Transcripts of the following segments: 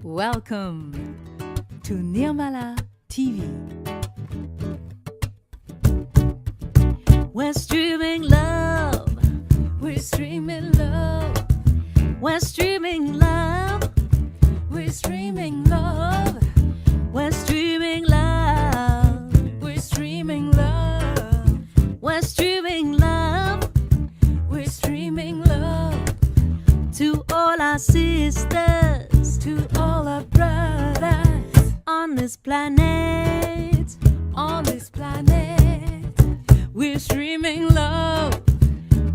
Welcome to Nirmala TV. We're streaming love. We're streaming love. We're streaming love. We're streaming love. We're streaming love. We're streaming love. We're streaming love. We're streaming love to all our sisters, to all our brothers on this planet, on this planet. We're streaming love.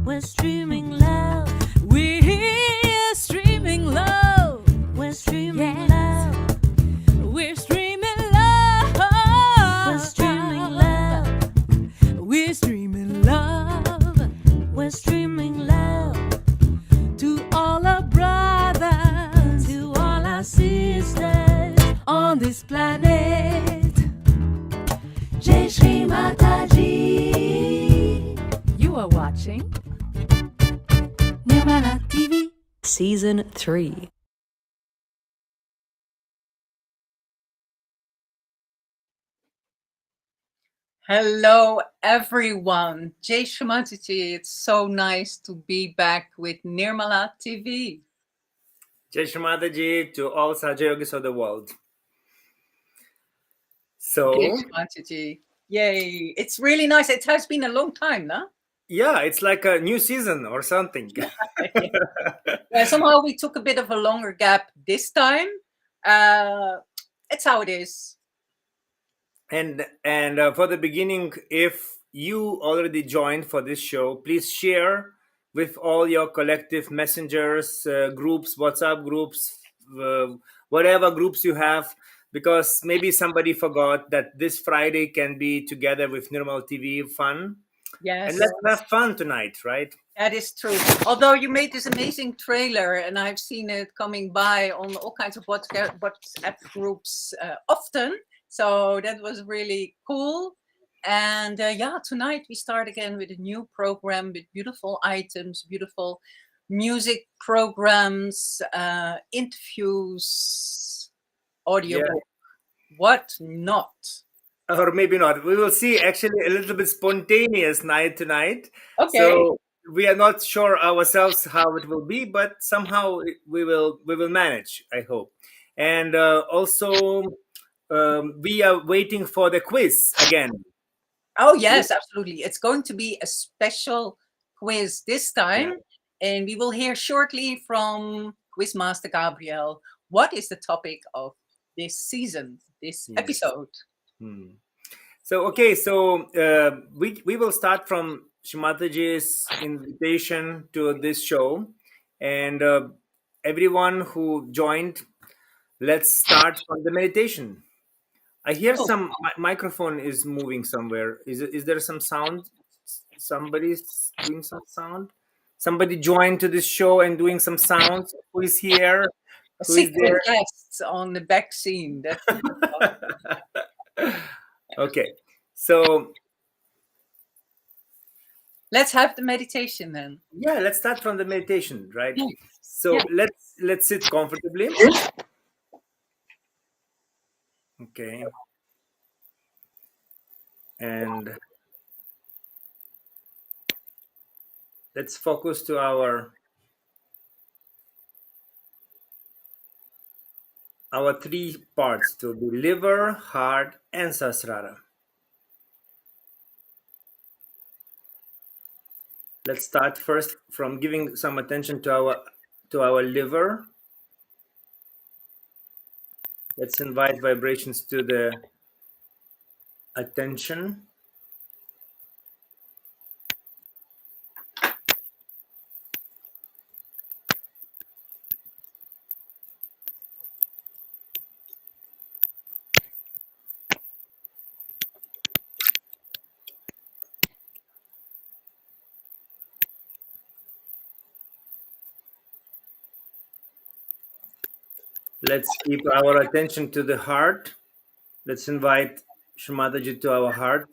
We're streaming love. We're streaming love. We're streaming love. We're streaming love. We're streaming love. We're streaming love. We're streaming love to all our brothers, to all our sisters on this planet. Jai Shri Mataji. You are watching Nirmala TV Season 3. Hello, everyone. Jai Shri Mataji. It's so nice to be back with Nirmala TV. Jai Shri Mataji to all Sajayogis of the world. So, Jai Shri Mataji. Yay. It's really nice. It has been a long time, no? yeah, it's like a new season or something. Somehow we took a bit of a longer gap this time. It's how it is. And for the beginning, if you already joined for this show, please share with all your collective messengers, groups, WhatsApp groups, whatever groups you have, because maybe somebody forgot that this Friday can be together with Nirmal TV fun. Yes. And let's have fun tonight, right? That is true. Although you made this amazing trailer, and I've seen it coming by on all kinds of WhatsApp groups often. So that was really cool. And tonight we start again with a new program with beautiful items, beautiful music programs, interviews, audio, what not. Or maybe not. We will see. Actually, a little bit spontaneous night tonight. Okay. So we are not sure ourselves how it will be, but somehow we will manage, I hope. And also, we are waiting for the quiz again. Oh yes, absolutely. It's going to be a special quiz this time, and we will hear shortly from Quizmaster Gabriel what is the topic of this season, this episode. So okay, so we will start from Shimataji's invitation to this show, and everyone who joined, let's start from the meditation. I hear some microphone is moving somewhere. Is there some sound? Somebody's doing some sound. Somebody joined to this show and doing some sounds. Who is here? Who is there? Guests on the back scene. Okay, so let's have the meditation then. Yeah, let's start from the meditation, right? So let's sit comfortably. Okay, and let's focus to our three parts, to the liver, heart, and sasrara. Let's start first from giving some attention to our liver. Let's invite vibrations to the attention. Let's keep our attention to the heart. Let's invite Shrimataji to our heart.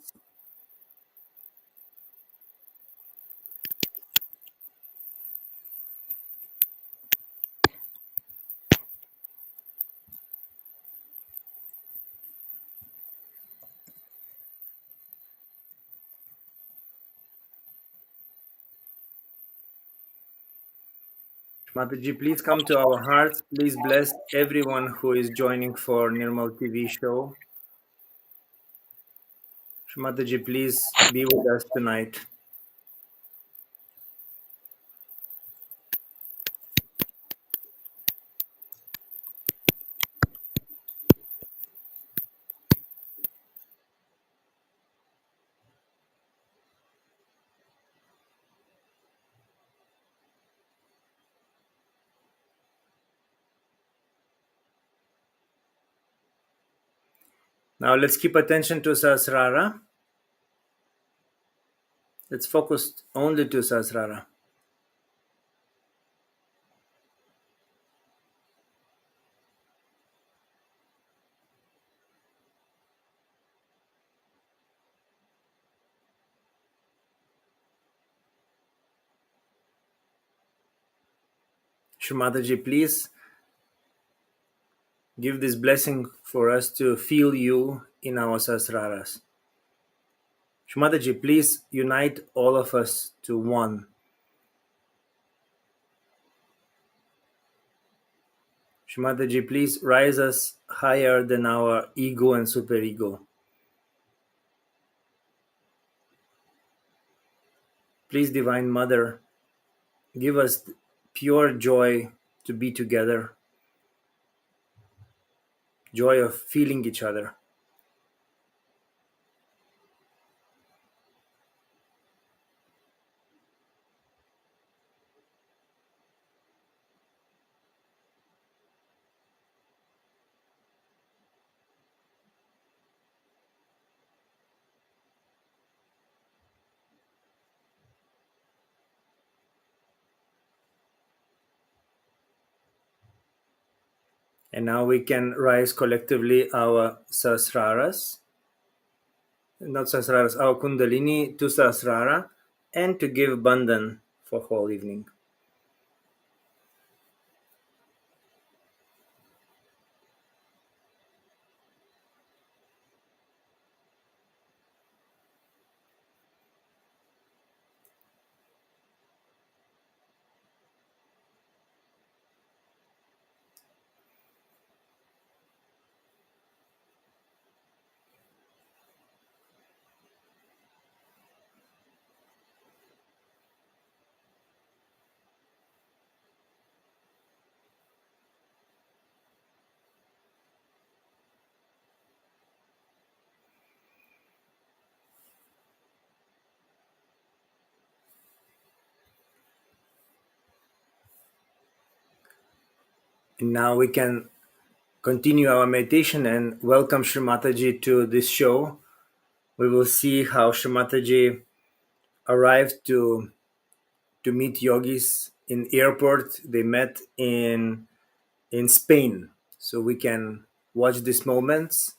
Mataji, please come to our hearts. Please bless everyone who is joining for Nirmal TV show. Mataji, please be with us tonight. Now let's keep attention to Sahasrara. Let's focus only to Sahasrara. Mataji, please give this blessing for us to feel you in our Sahasraras. Mataji, please unite all of us to one. Mataji, please rise us higher than our ego and superego. Please, Divine Mother, give us pure joy to be together, joy of feeling each other. And now we can rise collectively our Sahasraras, not Sahasraras, our Kundalini to Sahasrara, and to give Bandhan for whole evening. And now we can continue our meditation and welcome Shri Mataji to this show. We will see how Shri Mataji arrived to meet yogis in airport. They met in Spain. So we can watch these moments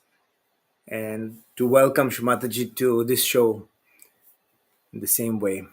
and to welcome Shri Mataji to this show in the same way.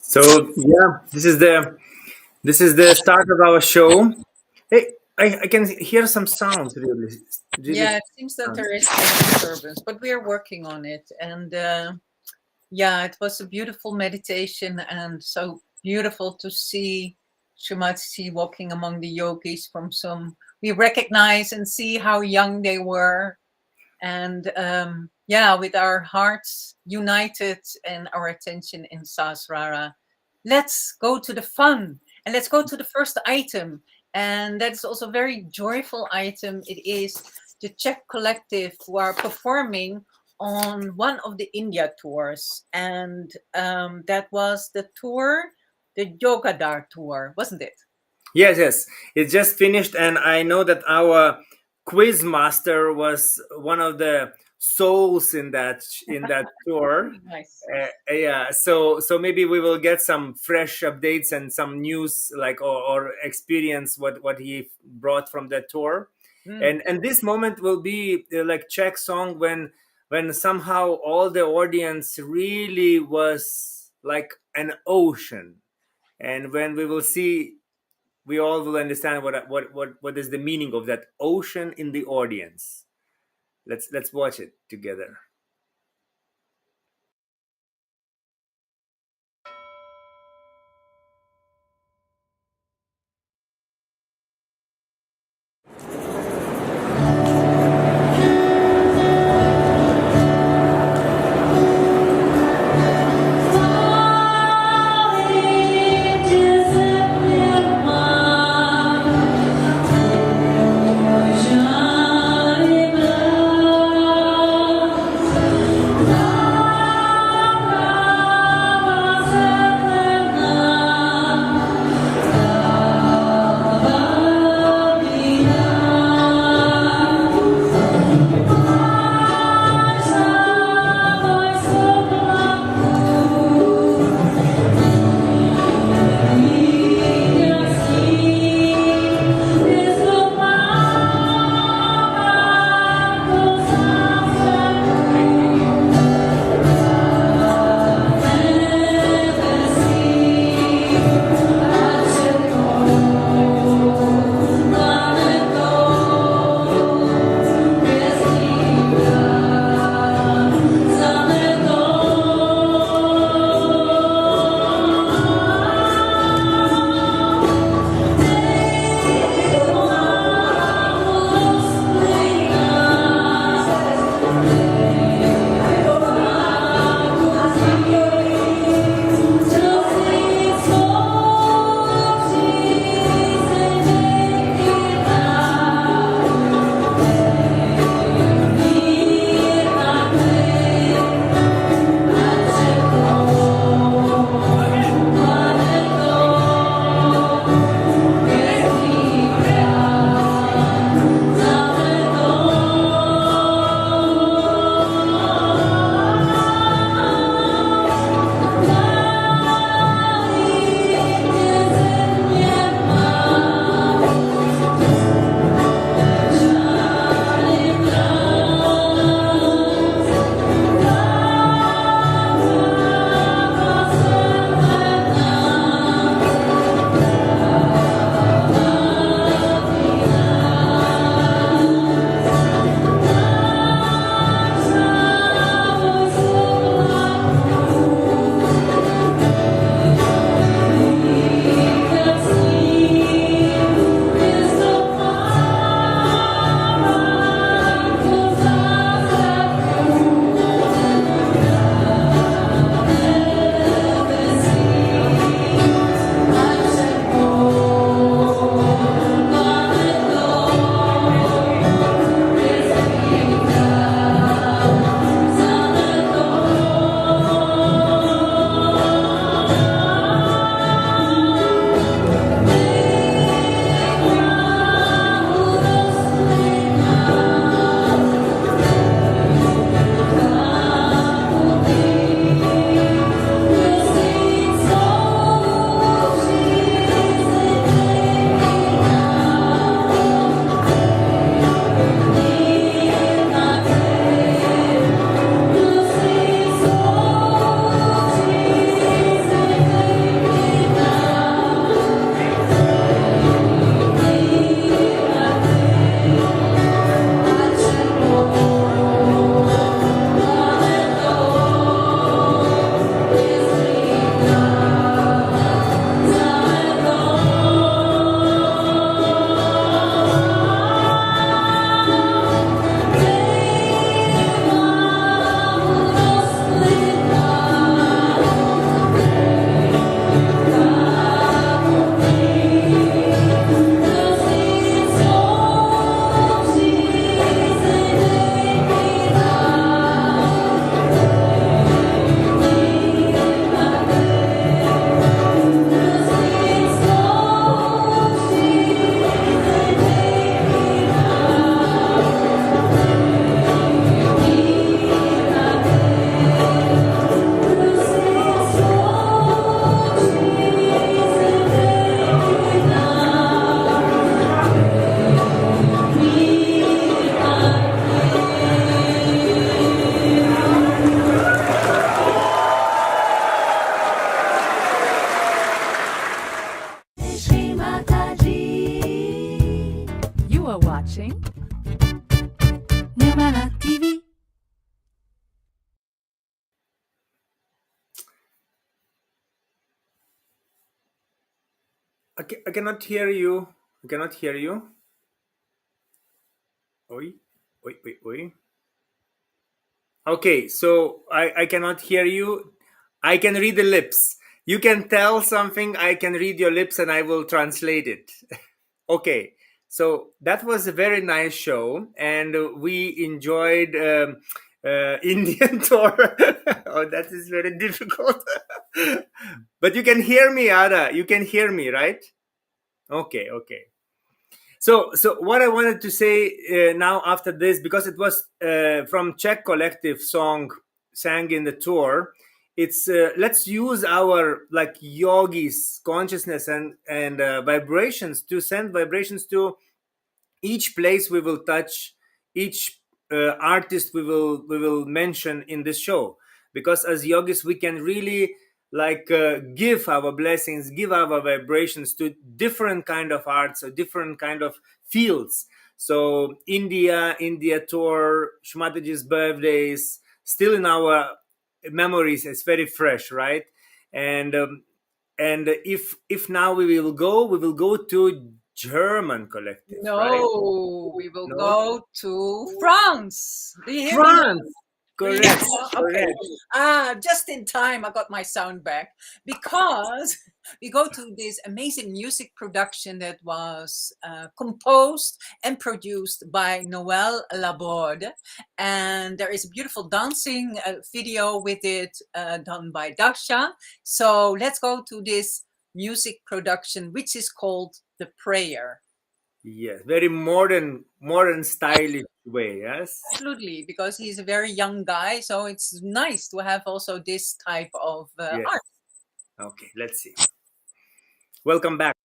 So yeah, this is the start of our show. Hey, I can hear some sounds really, really. Yeah, it seems that there is some disturbance, but we are working on it. And yeah, it was a beautiful meditation and so beautiful to see Shumatji walking among the yogis from some, we recognize and see how young they were. And yeah, with our hearts united and our attention in Sahasrara, let's go to the fun and let's go to the first item. And that's also a very joyful item. It is the Czech collective who are performing on one of the India tours. And that was the tour, the Yogadar tour, wasn't it? Yes, yes. It just finished, and I know that our quiz master was one of the souls in that tour. Nice. Yeah, so maybe we will get some fresh updates and some news, like or experience what he brought from that tour. And this moment will be like Czech song when somehow all the audience really was like an ocean, and when we will see, we all will understand what is the meaning of that ocean in the audience. Let's watch it together. Falling watching NirmalaTV. I cannot hear you. I cannot hear you. Oi, oi, oi, oi. Okay, so I cannot hear you. I can read the lips. You can tell something, I can read your lips and I will translate it. Okay, so that was a very nice show and we enjoyed Indian tour. Oh, that is very difficult. But you can hear me, Ada. You can hear me, right? Okay, okay. So what I wanted to say now after this, because it was from Czech collective song sang in the tour, it's let's use our like yogis consciousness and vibrations to send vibrations to each place we will touch, each artist we will mention in this show, because as yogis we can really like give our blessings, give our vibrations to different kind of arts or different kind of fields. So India tour, Shmataji's birthdays, still in our memories, it's very fresh, right? And if now we will go to German collective, right? No, we will No? go to France. Do you hear me? France. Do you- Correct. Okay. Correct. Just in time, I got my sound back because we go to this amazing music production that was composed and produced by Noël Laborde. And there is a beautiful dancing video with it done by Dasha. So let's go to this music production, which is called The Prayer. Yes, very modern stylish way. Yes. Absolutely, because he's a very young guy, so it's nice to have also this type of Yes. art. Okay, let's see. Welcome back.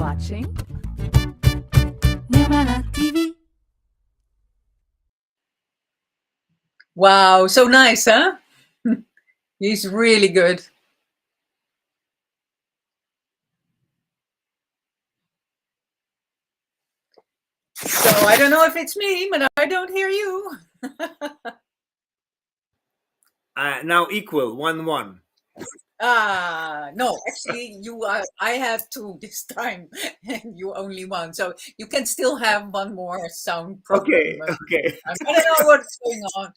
watching NirmalaTV. Wow, so nice, huh? He's really good. So I don't know if it's me, but I don't hear you. Now equal 1-1. No, actually, I have two this time, and you only one. So you can still have one more sound problem. Okay, okay. I don't know what's going on.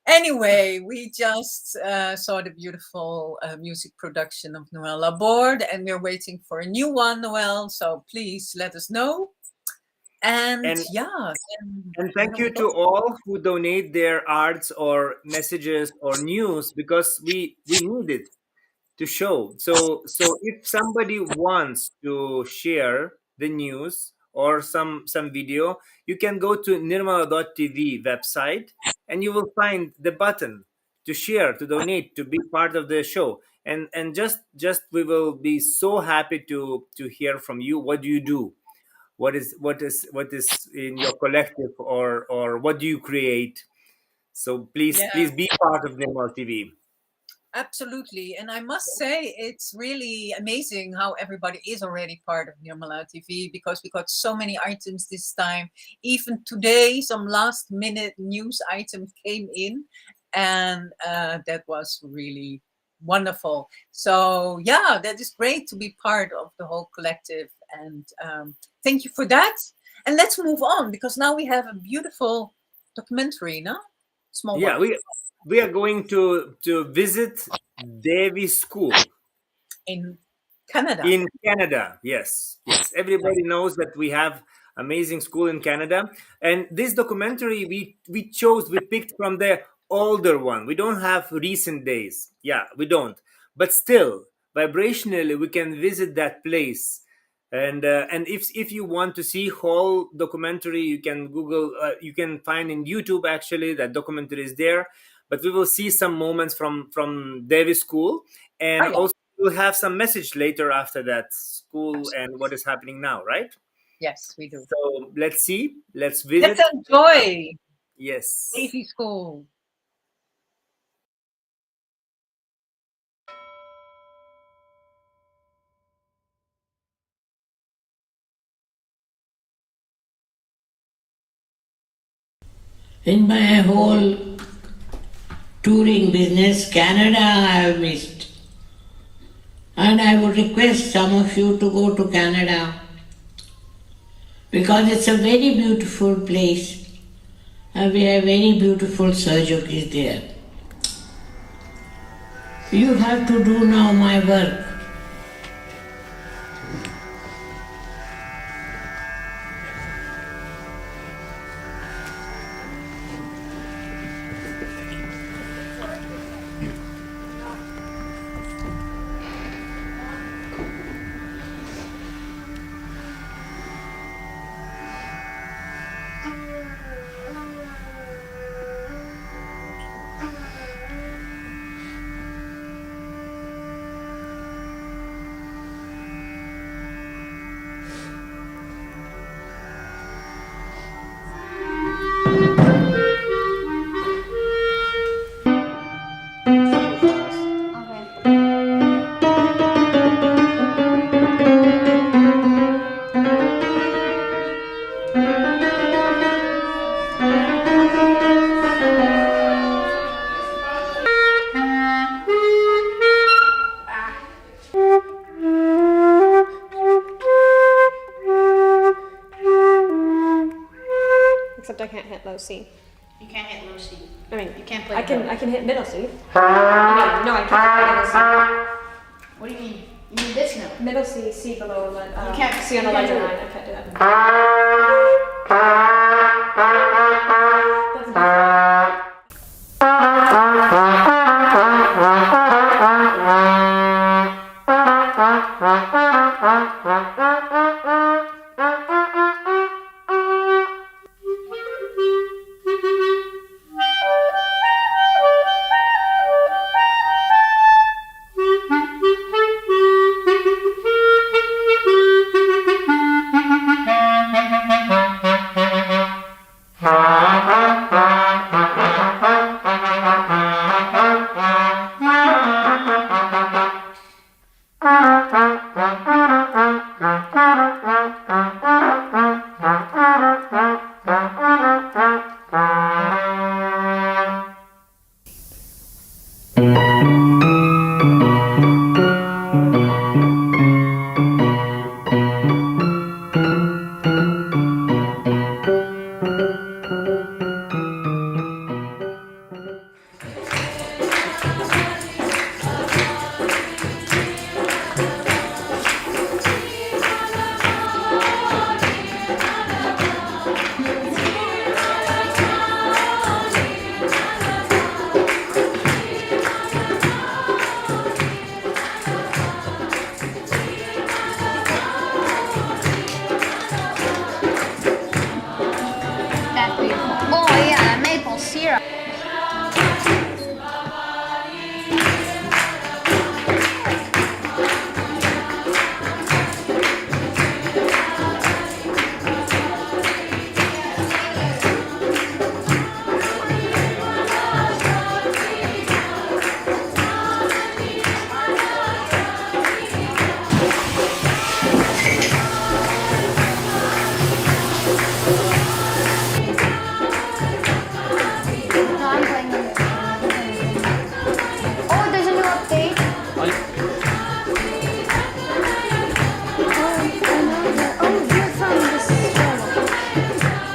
Anyway, we just saw the beautiful music production of Noelle board, and we're waiting for a new one, Noelle. So please let us know. And yeah, And thank you to all who donate their arts or messages or news, because we need it to show. So if somebody wants to share the news or some video, you can go to NirmalaTV website and you will find the button to share, to donate, to be part of the show. And just we will be so happy to hear from you. What do you do? What is in your collective, or what do you create? So please yeah, be part of Nirmal TV. absolutely. And I must say, it's really amazing how everybody is already part of Nirmala TV, because we got so many items this time. Even today, some last minute news items came in, and that was really wonderful. So yeah, that is great to be part of the whole collective, and thank you for that. And let's move on, because now we have a beautiful documentary, no? Small Yeah, one. we are going to visit Devi School In Canada. in Canada. Yes, everybody knows that we have amazing school in Canada, and this documentary we picked from the older one. We don't have recent days. Yeah, we don't. But still, vibrationally, we can visit that place. And if you want to see whole documentary, you can Google. You can find in YouTube, actually, that documentary is there. But we will see some moments from Davis School, and Oh, yeah. also we'll have some message later after that school and what is happening now, right? Yes, we do. So let's see. Let's visit. Let's enjoy Yes. Navy School. In my whole touring business, Canada I have missed. And I would request some of you to go to Canada, because it's a very beautiful place and we have very beautiful surgeries there. You have to do now my work. Except I can't hit low C. You can't hit low C. I mean, You can't play. I can hit middle C. I mean, no, I can't hit middle What do you mean? You need this note. C. Middle C, C below, You can't- C on the you can't ledger do line. it. I can't do that. Doesn't Here. No, I'm playing it. Oh, there's a new update. Oh, you're from this channel.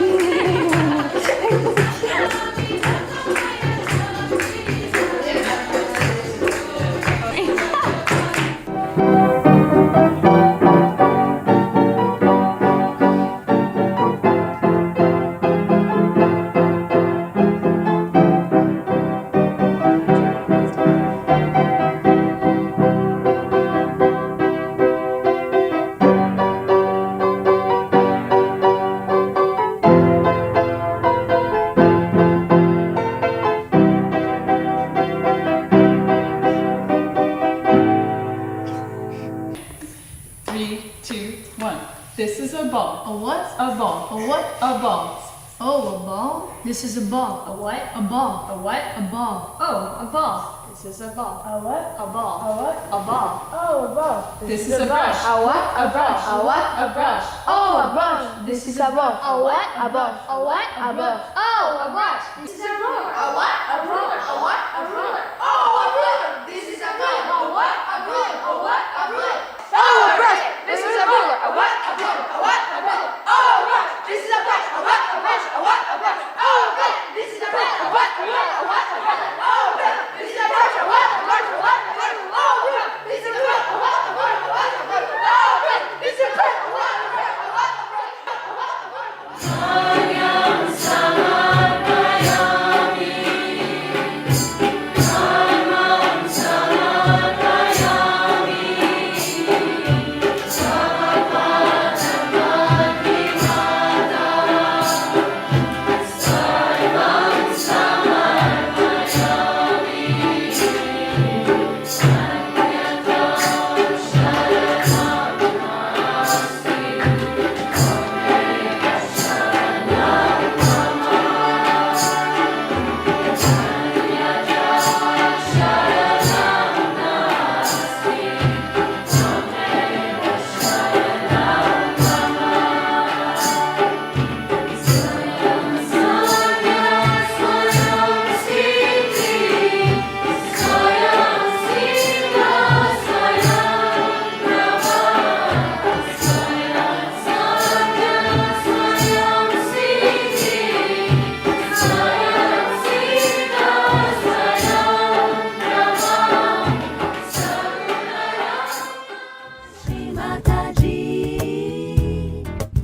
Three, two, one. This is a ball. A what? A ball. A what? A ball. Oh, a ball? This is a ball. A what? A ball. A what? A ball. Oh, a ball. This is a ball. A what? A ball. A what? A ball. Oh, a ball. This is a brush. A what? A brush. A what? A brush. Oh, a brush. This is a ball. A what? A brush. A what? A brush. Oh, a brush. This is a ruler. A what? A ruler. A what? A ruler. Oh, a ruler. This is a ruler. A what? A ruler. A what? A ruler. Oh, a brush. This is a ruler. A what? A ruler. A what? A ruler. Oh, a brush. This is a brush. A what? A brush. A what? A brush. Oh, a brush. This is a brush. A what? A ruler. A what? A ruler. Oh, a brush. This is a brush. A what? A brush. A what? A brush. Oh, a brush. This is a brush. A what? A brush. A what? A brush. Oh, a brush. This is a brush. A what? A brush. A what? A brush.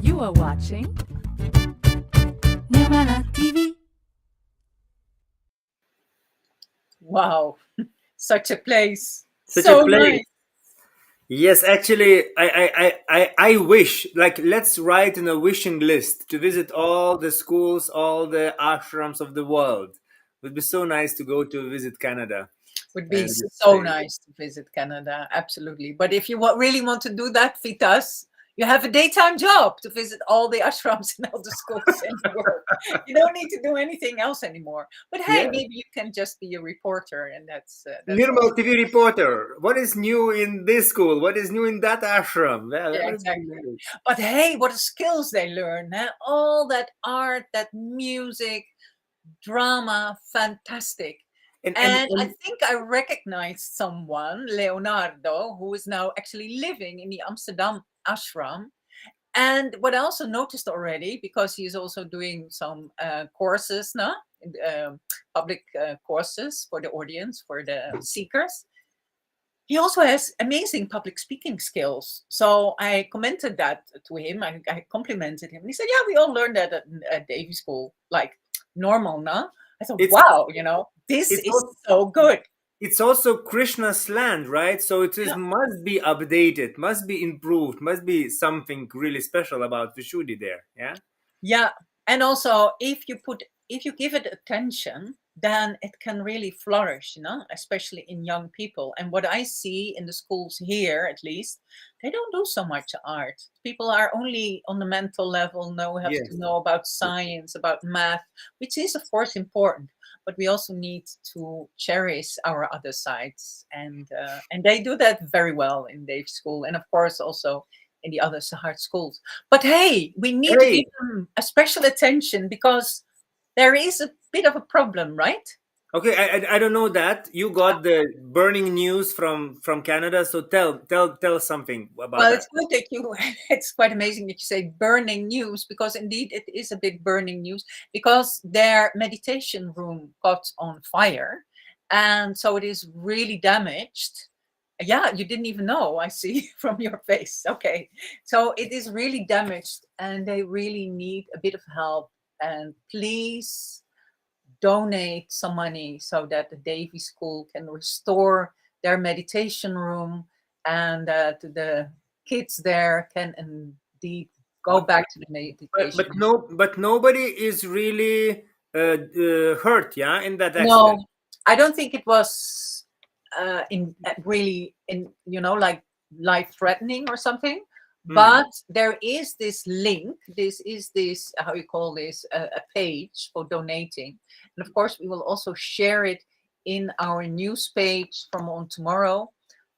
You are watching NirmalaTV. Wow, such a place. Such so a place. nice. Yes, actually, I wish, like, let's write in a wishing list to visit all the schools, all the ashrams of the world. It would be so nice to go to visit Canada. Would be And this so place. nice to visit Canada, absolutely. But if you really want to do that, Vitas, you have a daytime job to visit all the ashrams and all the schools in the world. You don't need to do anything else anymore. But hey, Yeah. maybe you can just be a reporter, and that's Nirmal TV reporter. What is new in this school? What is new in that ashram? That Yeah, would be exactly. nice. But hey, what skills they learn, huh? All that art, that music, drama, fantastic. And I think I recognized someone, Leonardo, who is now actually living in the Amsterdam ashram. And what I also noticed already, because he's also doing some courses now, public courses for the audience, for the seekers. He also has amazing public speaking skills. So I commented that to him. I complimented him. And he said, yeah, we all learned that at Davy School, like normal, no? I thought, It's- wow, this it's is also- so good. It's also Krishna's land, right? So it is Yeah. must be updated, must be improved, must be something really special about Vishuddhi there. Yeah. Yeah. And also, if you put if you give it attention, then it can really flourish, especially in young people. And what I see in the schools here, at least, they don't do so much art. People are only on the mental level, have Yes. to know about science, about math, which is of course important. But we also need to cherish our other sides, and they do that very well in Dave's school, and of course also in the other Sahar schools. But hey, we need to give them a special attention because there is a bit of a problem, right? Okay, I don't know that you got the burning news from Canada, so tell something about Well, that. it's good that you. It's quite amazing that you say burning news, because indeed it is a bit burning news, because their meditation room caught on fire, and so it is really damaged. Yeah, you didn't even know. I see from your face. Okay, so it is really damaged, and they really need a bit of help. And please donate some money so that the Davy School can restore their meditation room, and that the kids there can indeed go back to the meditation. But nobody is really hurt, yeah, in that accident. No, I don't think it was in really in like life threatening or something. But there is this link. This is this, how you call this, a page for donating, and of course we will also share it in our news page from on tomorrow.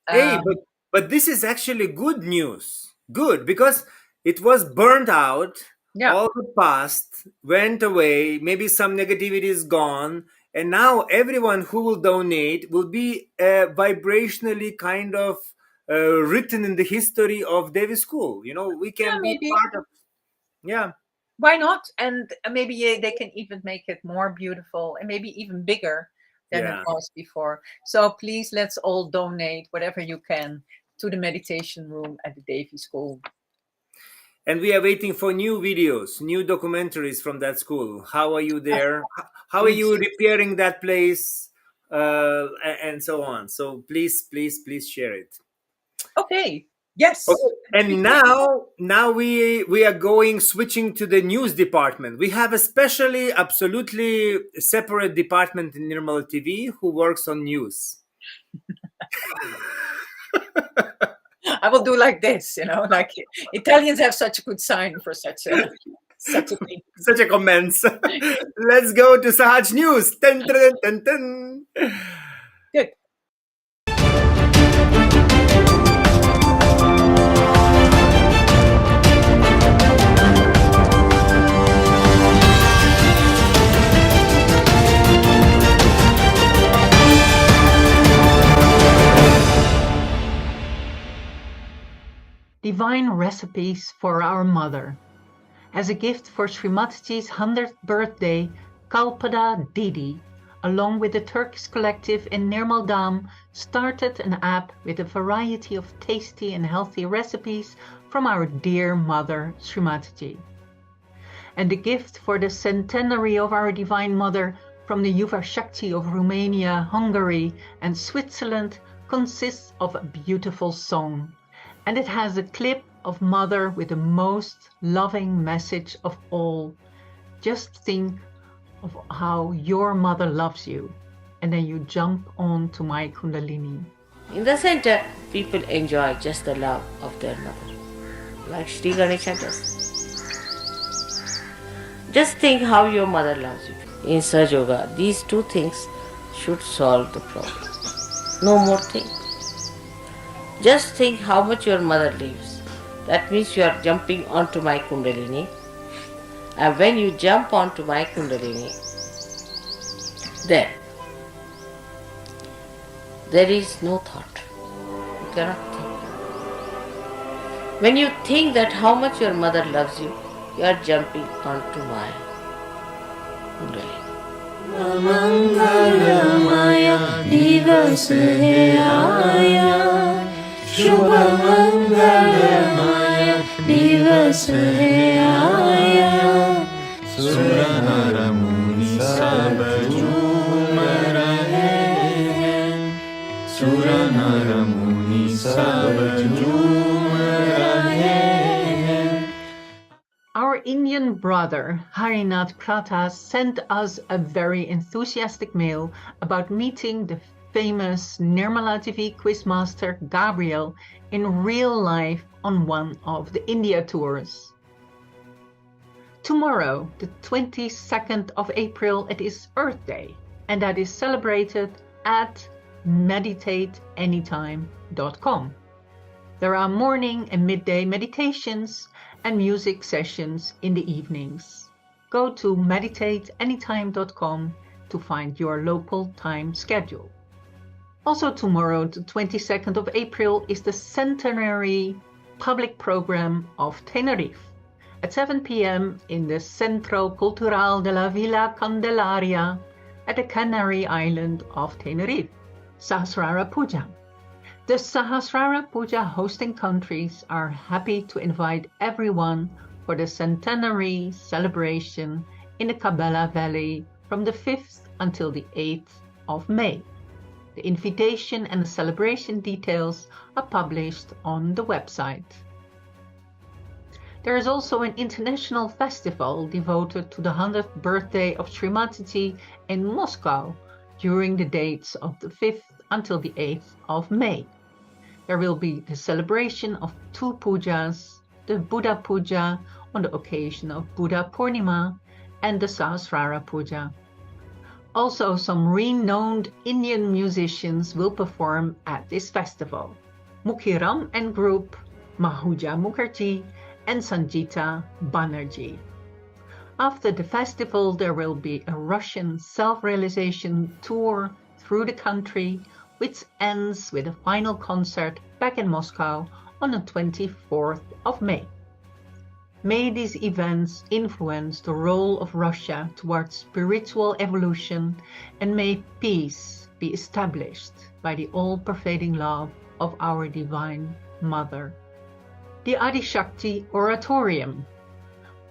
Hey, Um, but this is actually good news. Good, because it was burned out. yeah, All the past went away. Maybe some negativity is gone, and now everyone who will donate will be vibrationally kind of written in the history of Davis School. We yeah, can be maybe. part of. Yeah. Why not? And maybe they can even make it more beautiful and maybe even bigger than it Yeah. was before. So please, let's all donate whatever you can to the meditation room at the Davy School. And we are waiting for new videos, new documentaries from that school. How are you there? How are you repairing that place? And so on. So please share it. Okay. Yes. Okay. And now we are switching to the news department. We have a specially, absolutely separate department in Nirmala TV who works on news. I will do like this, like Italians have such a good sign for such a thing. Such a comments. Let's go to Sahaj News. Dun, dun, dun, dun, dun. Good. Divine recipes for our mother. As a gift for Srimatiji's 100th birthday, Kalpada Didi, along with the Turkish collective in Nirmaldam, started an app with a variety of tasty and healthy recipes from our dear mother Srimatiji. And the gift for the centenary of our Divine Mother from the Yuva Shakti of Romania, Hungary and Switzerland consists of a beautiful song. And it has a clip of Mother with the most loving message of all. Just think of how your mother loves you, and then you jump on to my Kundalini. In the center, people enjoy just the love of their mother, like Sri Ganesha does. Just think how your mother loves you. In Saj Yoga, these two things should solve the problem. No more thing. Just think how much your mother lives. That means you are jumping onto my Kundalini. And when you jump onto my Kundalini, then there is no thought. You cannot think. When you think that how much your mother loves you, you are jumping onto my Kundalini. Mangalamaya Divasaya Shubha Mangalamaya Divasaya Suranara Muni Sabajumarahe Suranara Muni Sabajumarahe. Our Indian brother Harinath Prata sent us a very enthusiastic mail about meeting the famous NirmalaTV quizmaster Gabriel in real life on one of the India tours. Tomorrow, the 22nd of April, it is Earth Day, and that is celebrated at meditateanytime.com. There are morning and midday meditations and music sessions in the evenings. Go to meditateanytime.com to find your local time schedule. Also tomorrow, the 22nd of April, is the centenary public program of Tenerife at 7 p.m. in the Centro Cultural de la Villa Candelaria at the Canary Island of Tenerife, Sahasrara Puja. The Sahasrara Puja hosting countries are happy to invite everyone for the centenary celebration in the Cabella Valley from the 5th until the 8th of May. The invitation and the celebration details are published on the website. There is also an international festival devoted to the 100th birthday of Srimati in Moscow during the dates of the 5th until the 8th of May. There will be the celebration of two pujas, the Buddha Puja on the occasion of Buddha Purnima and the Sahasrara Puja. Also, some renowned Indian musicians will perform at this festival. Mukhiram and group, Mahuja Mukherjee and Sanjita Banerjee. After the festival, there will be a Russian self-realization tour through the country, which ends with a final concert back in Moscow on the 24th of May. May these events influence the role of Russia towards spiritual evolution, and may peace be established by the all-pervading love of our Divine Mother. The Adishakti Oratorium.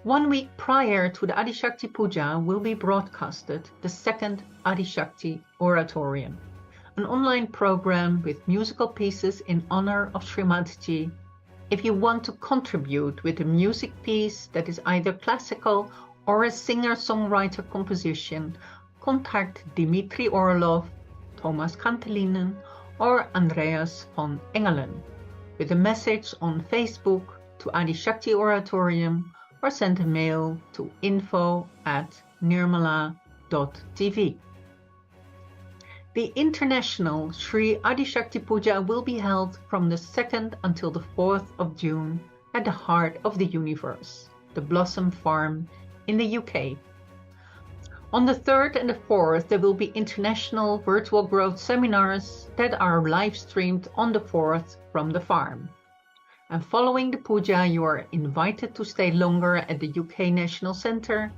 1 week prior to the Adishakti Puja will be broadcasted the second Adishakti Oratorium, an online program with musical pieces in honor of Srimati. If you want to contribute with a music piece that is either classical or a singer-songwriter composition, contact Dimitri Orlov, Thomas Kantelinen, or Andreas von Engelen with a message on Facebook to Adishakti Oratorium, or send a mail to info@nirmala.tv. The International Sri Adishakti Puja will be held from the 2nd until the 4th of June at the heart of the universe, the Blossom Farm in the UK. On the 3rd and the 4th, there will be international virtual growth seminars that are live streamed on the 4th from the farm. And following the puja, you are invited to stay longer at the UK National Centre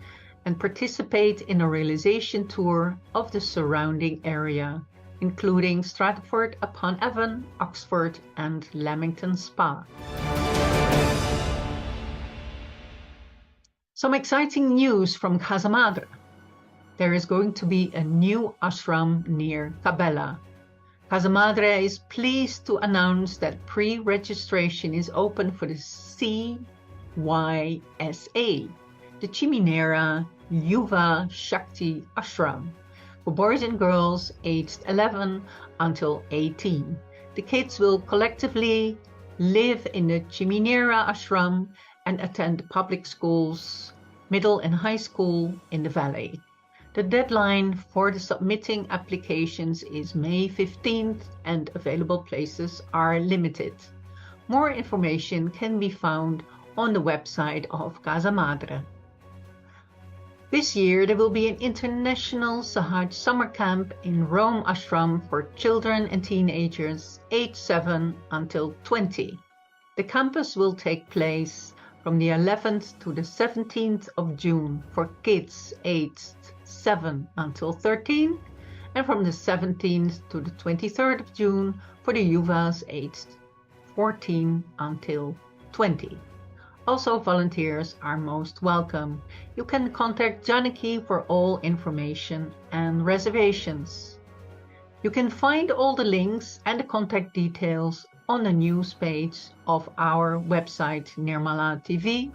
and participate in a realization tour of the surrounding area, including Stratford-upon-Avon, Oxford and Lamington Spa. Some exciting news from Casa Madre. There is going to be a new ashram near Cabella. Casa Madre is pleased to announce that pre-registration is open for the CYSA, the Chiminera Yuva Shakti Ashram, for boys and girls aged 11 until 18. The kids will collectively live in the Chiminera Ashram and attend public schools, middle and high school in the valley. The deadline for the submitting applications is May 15th and available places are limited. More information can be found on the website of Casa Madre. This year there will be an international Sahaj summer camp in Rome Ashram for children and teenagers aged 7 until 20. The campus will take place from the 11th to the 17th of June for kids aged 7 until 13, and from the 17th to the 23rd of June for the Yuvas aged 14 until 20. Also, volunteers are most welcome. You can contact Janaki for all information and reservations. You can find all the links and the contact details on the news page of our website NirmalaTV,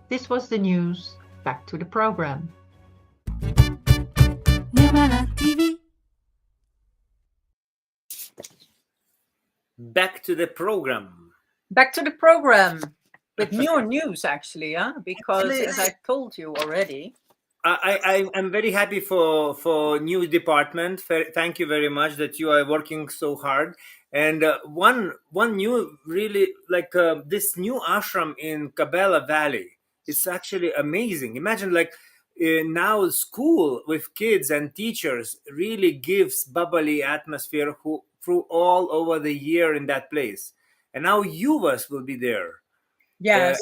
This was the news. Back to the program. NirmalaTV. Back to the program. Back to the program with new news, actually, because Actually, as I told you already. I'm very happy for new department. Thank you very much that you are working so hard. And one new really like this new ashram in Cabella Valley. It's actually amazing. Imagine like now school with kids and teachers really gives bubbly atmosphere through all over the year in that place. And now Yuvas will be there. Yes.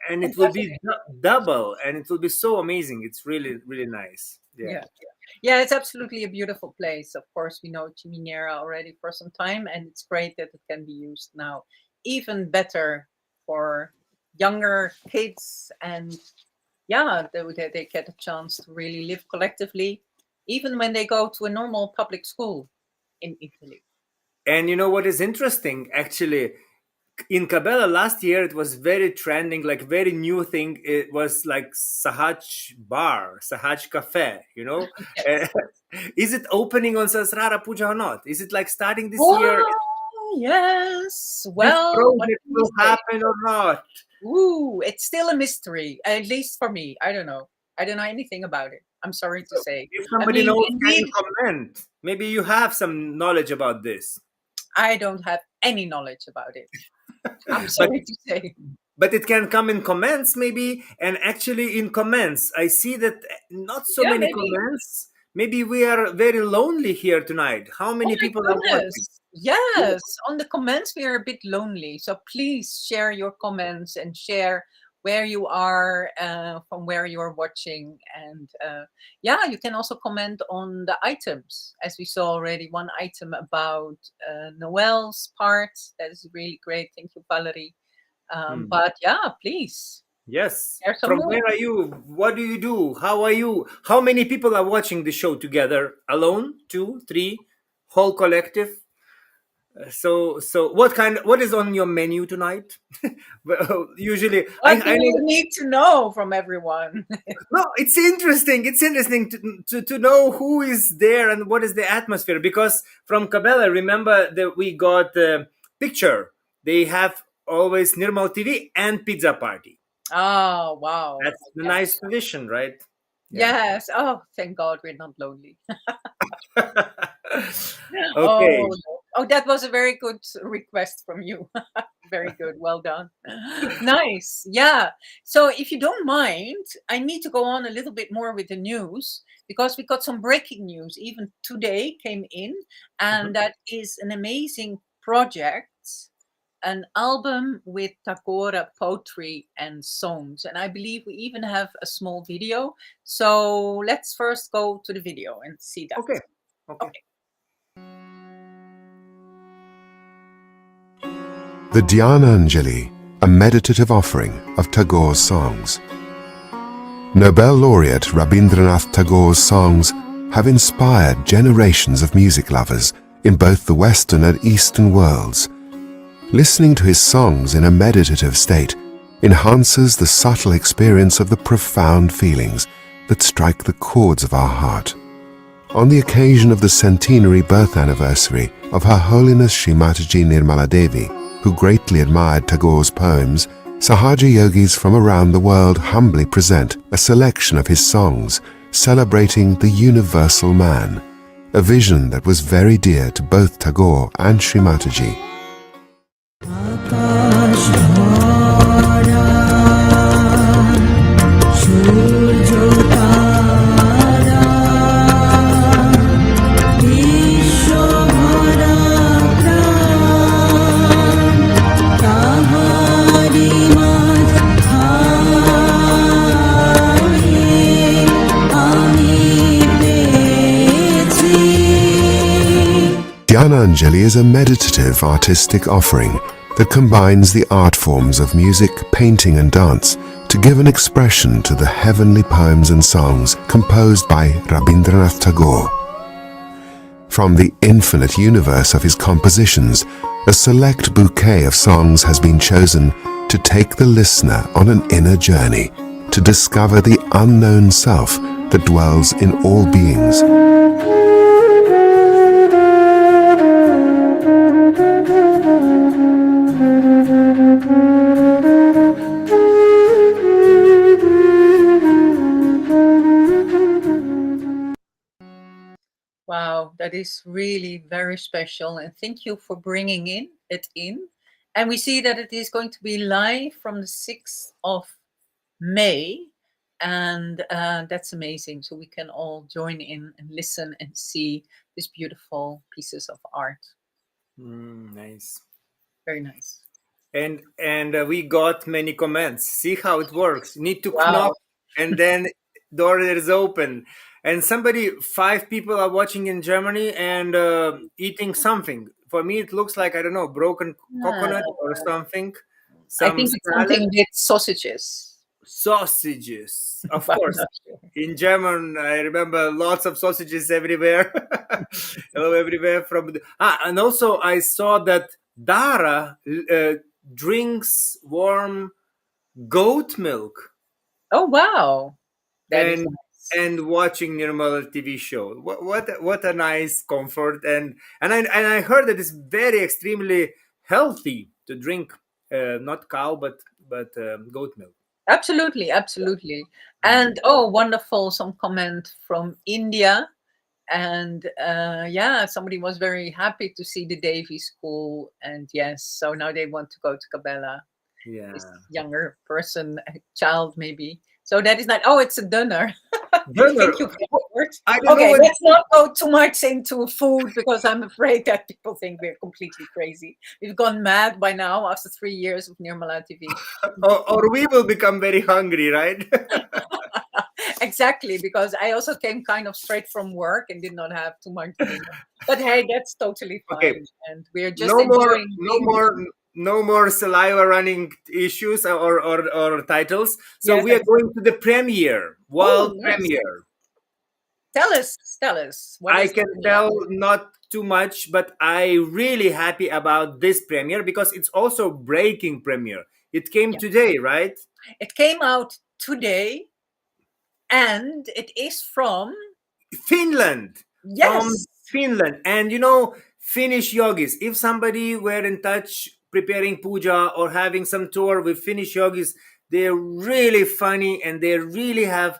And it will be double, and it will be so amazing. It's really, really nice. Yeah, it's absolutely a beautiful place. Of course, we know Chiminera already for some time, and it's great that it can be used now even better for younger kids. And yeah, they get a chance to really live collectively, even when they go to a normal public school in Italy. And you know what is interesting? Actually, in Cabella last year, it was very trending, like very new thing. It was like Sahaj Bar, Sahaj Cafe, you know? Is it opening on Sasrara Puja or not? Is it like starting this year? Yes. This Well, project will happen or not? Ooh, it's still a mystery, at least for me. I don't know. I don't know anything about it. I'm sorry to say. If somebody knows, can you comment? Maybe you have some knowledge about this. I don't have any knowledge about it. I'm sorry to say. But it can come in comments maybe. And actually in comments, I see that not so many maybe. Comments. Maybe we are very lonely here tonight. How many people are watching? Yes, on the comments we are a bit lonely. So please share your comments and share where you are, from where you are watching. And yeah, you can also comment on the items. As we saw already, one item about Noel's part. That is really great. Thank you, Valerie. But yeah, please. Yes. From more. Where are you? What do you do? How are you? How many people are watching the show together? Alone? 2, 3? Whole collective? So what is on your menu tonight? Well, usually what do you need to know from everyone? No, it's interesting to know who is there and what is the atmosphere, because from Cabella, remember that we got the picture. They have always NirmalaTV and pizza party. Oh wow, that's the nice tradition, right? Yes. Oh, thank God we're not lonely. Okay. Oh, that was a very good request from you. Very good. Well done. Nice. Yeah. So if you don't mind, I need to go on a little bit more with the news, because we got some breaking news even today came in, and that is an amazing project, an album with Tagore poetry and songs. And I believe we even have a small video. So let's first go to the video and see that. Okay. The Dhyananjali, a meditative offering of Tagore's songs. Nobel laureate Rabindranath Tagore's songs have inspired generations of music lovers in both the Western and Eastern worlds. Listening to his songs in a meditative state enhances the subtle experience of the profound feelings that strike the chords of our heart. On the occasion of the centenary birth anniversary of Her Holiness Srimataji Nirmala Devi, who greatly admired Tagore's poems, Sahaja yogis from around the world humbly present a selection of his songs celebrating the universal man, a vision that was very dear to both Tagore and Srimataji. Dhyananjali is a meditative artistic offering that combines the art forms of music, painting and dance to give an expression to the heavenly poems and songs composed by Rabindranath Tagore. From the infinite universe of his compositions, a select bouquet of songs has been chosen to take the listener on an inner journey, to discover the unknown self that dwells in all beings. Wow, that is really very special, and thank you for bringing it in. And we see that it is going to be live from the 6th of May, and that's amazing. So we can all join in and listen and see these beautiful pieces of art. Nice. Very nice. And we got many comments. See how it works. You need to Wow. knock, and then door is open. And 5 people are watching in Germany and eating something. For me, it looks like, I don't know, broken coconut or something. I think it's something with sausages. Sausages, of I'm course. not sure. In German, I remember lots of sausages everywhere. Hello, everywhere from. And also I saw that Dara drinks warm goat milk. Oh wow, that is and nice. and watching Nirmala TV show. What a nice comfort. And I heard that it's very extremely healthy to drink not cow but goat milk. Absolutely. And oh, wonderful! Some comment from India, and yeah, somebody was very happy to see the Davy School, and yes, so now they want to go to Cabella. Yeah, This younger person, a child maybe. So that is not. Oh, it's a dinner. Dinner. Thank you for the words. I don't know Okay, what- let's not go too much into food because I'm afraid that people think we're completely crazy. We've gone mad by now after 3 years of Nirmala TV. or we will become very hungry, right? Exactly, because I also came kind of straight from work and did not have too much dinner. But hey, that's totally fine. Okay. And we're just no more enjoying no more saliva running issues or titles. So Yes, we are going to the premiere, world nice. premiere. Tell us. What I is can the- tell not too much, but I really happy about this premiere because it's also breaking premiere. It came today, right? It came out today, and it is from Finland. yes. From Finland. And Finnish yogis. If somebody were in touch preparing puja or having some tour with Finnish yogis, they're really funny and they really have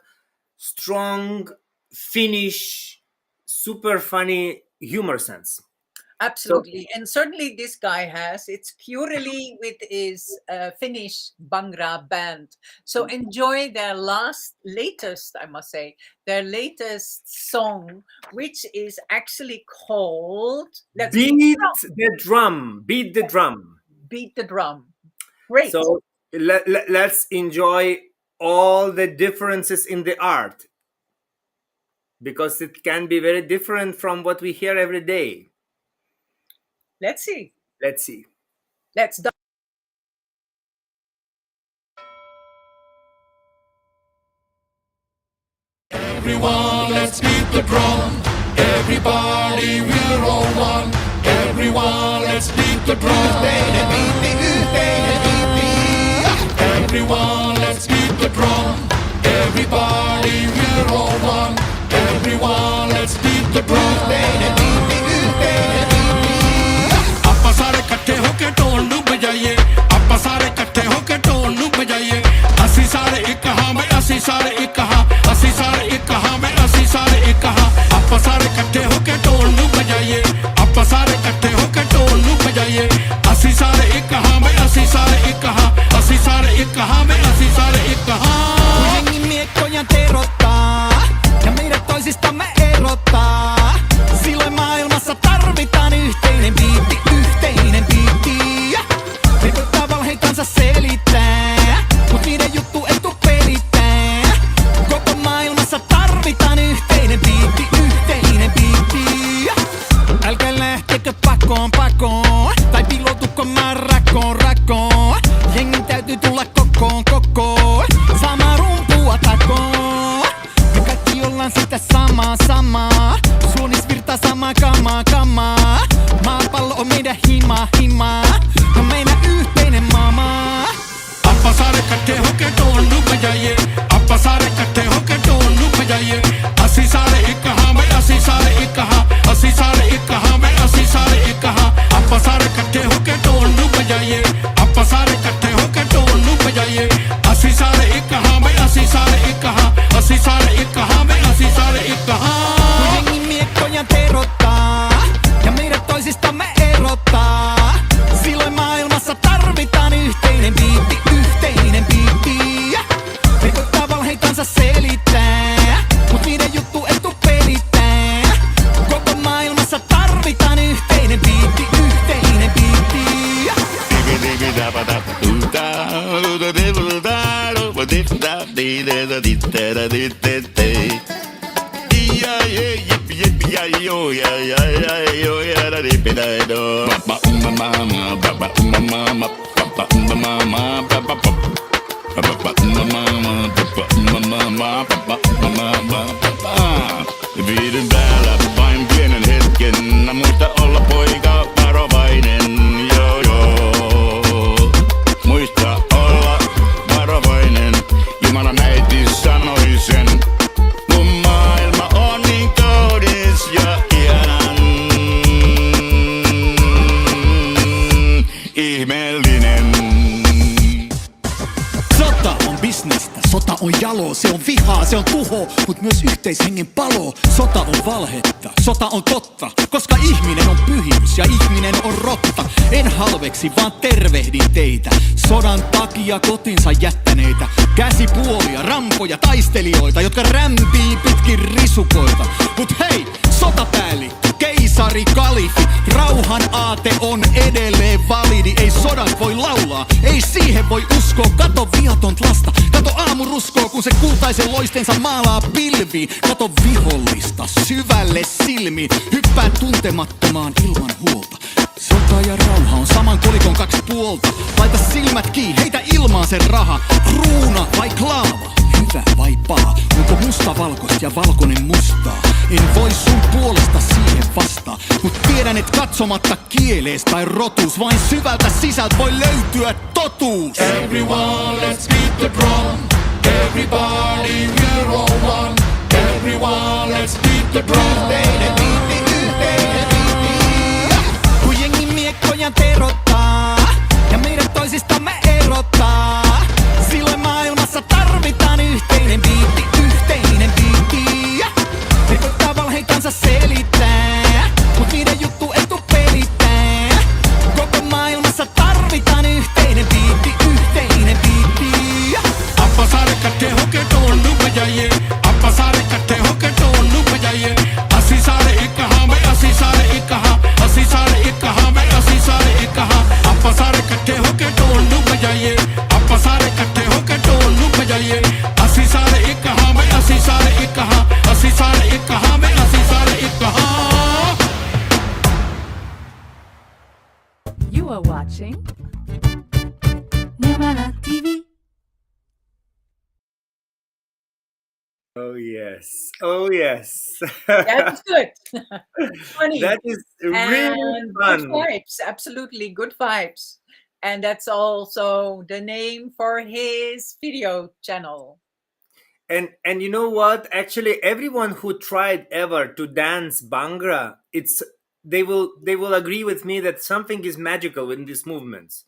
strong Finnish, super funny humor sense. Absolutely, and certainly this guy has. It's purely with his Finnish Bhangra band. So enjoy their latest, I must say, their latest song, which is actually called Beat the Drum. Beat the Drum. Beat the Drum. Great. So let's enjoy all the differences in the art because it can be very different from what we hear every day. Let's see. Let's see. Let's do. Everyone, let's beat the drum. Everybody, we're all one. Everyone, let's beat the drum. Everyone, let's beat the drum. Everybody, we're all one. Everyone, let's beat the drum. ਆਪਾਂ ਸਾਰੇ ਇਕੱਠੇ ਹੋ ਕੇ ਢੋਲ ਨੂੰ ਵਜਾਈਏ ਆਪਾਂ ਸਾਰੇ ਇਕੱਠੇ ਹੋ ਕੇ ਢੋਲ ਨੂੰ ਵਜਾਈਏ ਅਸੀਂ ਸਾਰੇ ਇੱਕ ਹਾਂ ਮੈਂ ਅਸੀਂ ਸਾਰੇ ਇੱਕ ਹਾਂ ਅਸੀਂ ਸਾਰੇ ਇੱਕ ਹਾਂ ਮੈਂ ਅਸੀਂ ਸਾਰੇ ਇੱਕ ਹਾਂ ਆਪਾਂ ਸਾਰੇ ਇਕੱਠੇ ਹੋ ਕੇ ਢੋਲ ਨੂੰ ਵਜਾਈਏ ਆਪਾਂ ਸਾਰੇ ਇਕੱਠੇ ਹੋ ਕੇ ਢੋਲ ਨੂੰ ਵਜਾਈਏ ਅਸੀਂ ਸਾਰੇ ਇੱਕ ਹਾਂ ਮੈਂ ਅਸੀਂ ਸਾਰੇ ਇੱਕ ਹਾਂ ਅਸੀਂ ਸਾਰੇ ਇੱਕ ਹਾਂ ਮੈਂ ਅਸੀਂ ਸਾਰੇ ਇੱਕ ਹਾਂ jengi miekkoja teerottaa ja meidät toisistamme erottaa silloin maailmassa tarvitaan yhteinen biitti me koittaa valheitansa selittää mut niiden juttu ei tuu pelittää Asi saare ikkahan, me asi saare ikkahan. Kun jengi miekkoja terottaa ja meidät toisistamme erottaa. Silloin maailmassa tarvitaan yhteinen biitti, yhteinen biitti. Me koittaa valheitansa selittää, mut niiden juttu etu pelittää. Koko maailmassa tarvitaan yhteinen biitti, yhteinen biitti. Viiden päällä vain pienen hetken, muista olla poika varovainen, joo joo. Muista olla varovainen, Jumalan äiti sanoi sen. Kun maailma on niin kaunis ja ihanan ihmeellinen. Sota on bisnestä, sota on jalo, se on vihaa, se on tuho, mut myös yhteishengen palo. Sota on valhetta, sota on totta, koska ihminen on pyhimys ja ihminen on rotta. En halveksi, vaan tervehdin teitä, sodan takia kotinsa jättäneitä. Käsipuolia, rampoja, taistelijoita, jotka rämpii pitkin risukoita. Mut hei, sotapäällikkö, keisari, kalifi, rauhan aate on edelleen validi. Ei sodat voi laulaa, ei siihen voi uskoa. Kato viatont lasta, kato aamuruskoa, kun se kultaisen loistensa maalaa pilviin. Kato vihollista syvälle silmiin, hyppää tuntemattomaan ilman huolta. Sota ja rauha on saman kolikon kaksi puolta. Laita silmät kiinni, heitä ilmaan sen raha. Kruuna vai klaava, hyvä vai paha? Onko musta valkoista ja valkoinen mustaa? En voi sun puolesta siihen vastaa, mut tiedän et katsomatta kielees tai rotuus, vain syvältä sisältä voi löytyä totuus. Everyone, let's beat the drum. Everybody, we're all one. Everyone, let's beat the drum. Yhteinen biitti, yhteinen biitti. Kun jengi miekkoja terottaa ja meidät toisistamme erottaa. Silloin maailmassa tarvitaan yhteinen biitti, yhteinen biitti. Ne koittaa valheitansa selittää, mut niiden juttu etu pelittää. Koko maailmassa tarvitaan yhteinen biitti, yhteinen biitti. Appa saare katte hoke toon nupejaye. Appa saare katte hoke toon nupejaye. Asi saare ikkahan, me asi saare ikkahan. Asi saare ikkahan, me asi saare ikkahan. Appa saare katte hoke toon nupejaye. Appa saare katte hoke toon nupejaye. Asi saare ikkahan, me asi saare ikkahan. Asi saare ikkahan, me asi saare ikkahan. You are watching Nirmala TV. Oh yes. Oh yes. That is good. Funny. That is really And fun. good vibes, absolutely good vibes. And that's also the name for his video channel. And you know what? Actually, everyone who tried ever to dance Bhangra, they will agree with me that something is magical in these movements.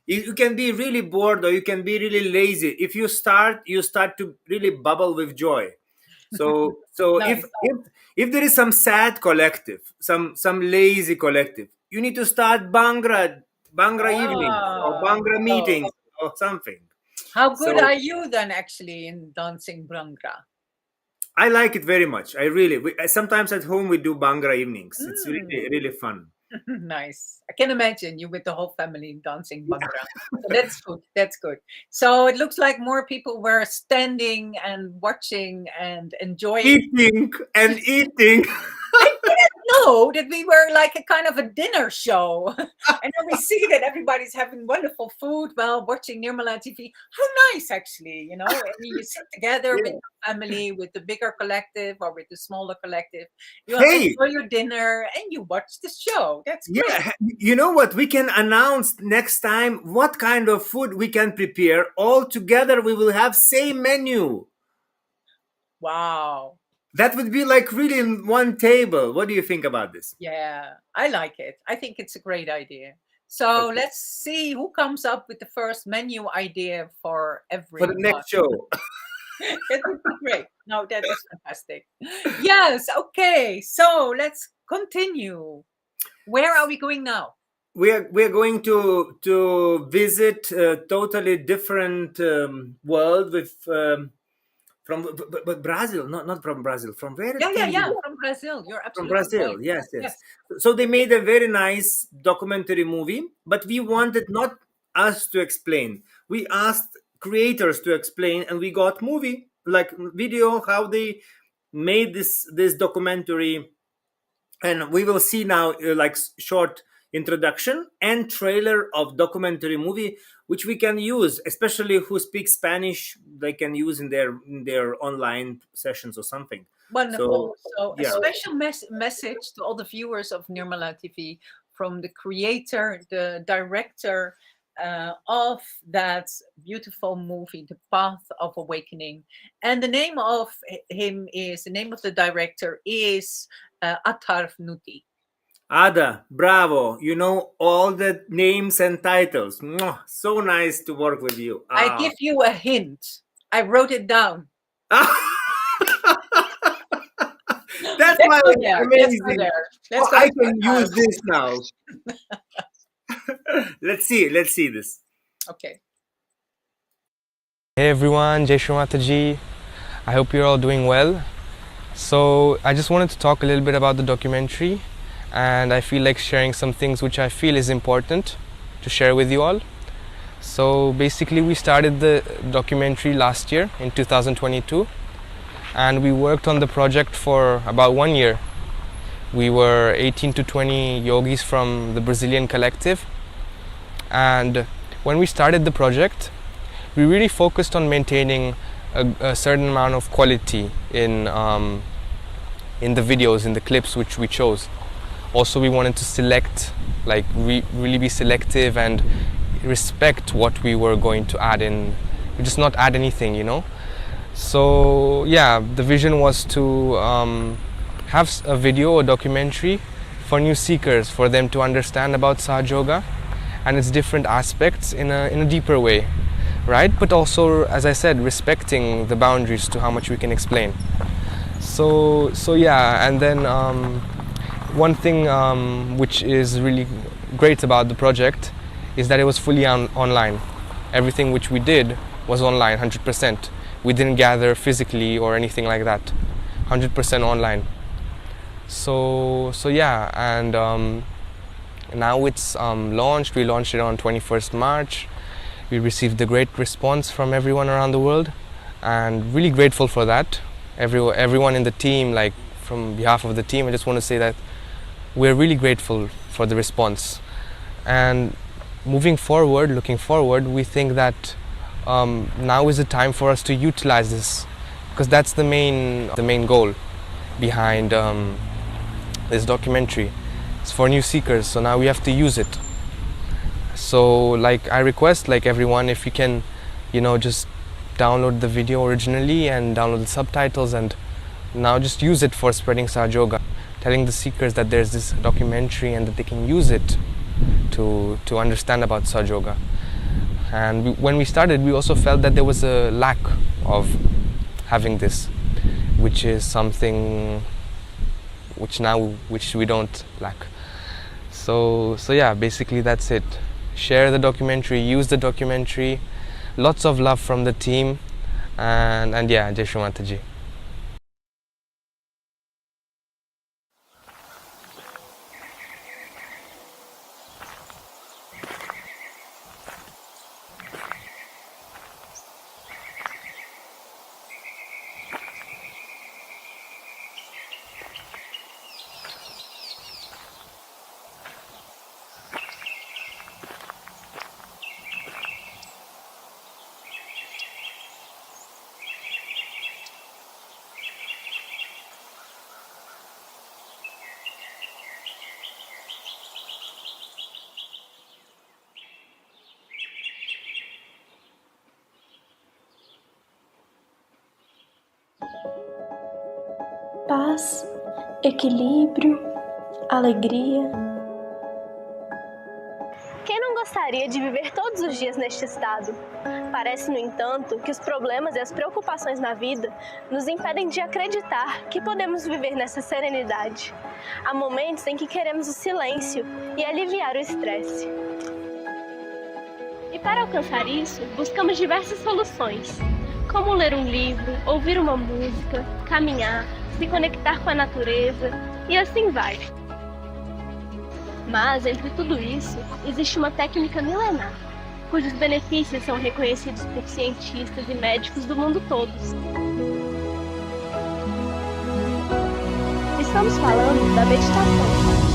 You can be really bored or you can be really lazy. If you start to really bubble with joy. So Nice. if there is some sad collective, some lazy collective, you need to start Bhangra evenings or Bhangra Oh. meetings or something. How good So- are you then actually in dancing Bhangra? I like it very much. Sometimes at home we do Bhangra evenings. It's really, really fun. Nice. I can imagine you with the whole family dancing Bhangra. So that's good. That's good. So it looks like more people were standing and watching and enjoying. Eating and eating. I didn't know that we were like a kind of a dinner show. And then we see that everybody's having wonderful food while watching Nirmala TV. How nice, actually, you know? And you sit together with your family, with the bigger collective or with the smaller collective. You Hey! enjoy your dinner and you watch the show. That's great. Yeah, you know what? We can announce next time what kind of food we can prepare. All together, we will have same menu. Wow. That would be like really in one table. What do you think about this? Yeah, I like it. I think it's a great idea. So Okay. let's see who comes up with the first menu idea for every For the next show. That would be great. No, that is fantastic. Yes, okay. So let's continue. Where are we going now? We're going to visit a totally different world with but Brazil, not from Brazil. From where it came? Yeah. From Brazil. You're From absolutely Brazil, right. yes. So they made a very nice documentary movie, but we wanted not us to explain. We asked creators to explain, and we got movie like video how they made this documentary, and we will see now like short introduction and trailer of documentary movie which we can use, especially who speak Spanish, they can use in their online sessions or something. Wonderful. So a yeah. special message to all the viewers of Nirmala TV from the creator, the director of that beautiful movie, The Path of Awakening. And the name of the name of the director is Atar Nuti. Ada, bravo. You know all the names and titles. Mwah, so nice to work with you. I give you a hint. I wrote it down. That's why amazing. Let's go I can use this now. Let's see this. Okay. Hey everyone, Jai Shri Mataji. I hope you're all doing well. So I just wanted to talk a little bit about the documentary, and I feel like sharing some things which I feel is important to share with you all. So basically we started the documentary last year in 2022, and we worked on the project for about 1 year. We were 18 to 20 yogis from the Brazilian collective, and when we started the project, we really focused on maintaining a certain amount of quality in the videos, in the clips which we chose. Also, we wanted to select, like really be selective and respect what we were going to add in, just not add anything, you know. So yeah, the vision was to have a video, a documentary for new seekers, for them to understand about Sahaja Yoga and its different aspects in a deeper way, right? But also, as I said, respecting the boundaries to how much we can explain. So yeah, and then one thing which is really great about the project is that it was fully online. Everything which we did was online, 100%. We didn't gather physically or anything like that. 100% online. So yeah, and now it's launched. We launched it on 21st March. We received a great response from everyone around the world, and really grateful for that. Everyone in the team, like from behalf of the team, I just want to say that we're really grateful for the response. And moving forward, looking forward, we think that now is the time for us to utilize this, because that's the main goal behind this documentary. It's for new seekers, so now we have to use it. So like I request like everyone, if you can, you know, just download the video originally and download the subtitles, and now just use it for spreading Sahaja Yoga, telling the seekers that there's this documentary and that they can use it to understand about Sahaja Yoga. And when we started, we also felt that there was a lack of having this, which is something which we don't lack. So yeah, basically that's it. Share the documentary, use the documentary. Lots of love from the team, and yeah, Jai Shri Mataji. Paz, equilíbrio, alegria. Quem não gostaria de viver todos os dias neste estado. Parece, no entanto, que os problemas e as preocupações na vida nos impedem de acreditar que podemos viver nessa serenidade. Há momentos em que queremos o silêncio e aliviar o estresse. E para alcançar isso, buscamos diversas soluções, como ler um livro, ouvir uma música, caminhar, se conectar com a natureza e assim vai. Mas, entre tudo isso, existe uma técnica milenar, cujos benefícios são reconhecidos por cientistas e médicos do mundo todo. Estamos falando da meditação.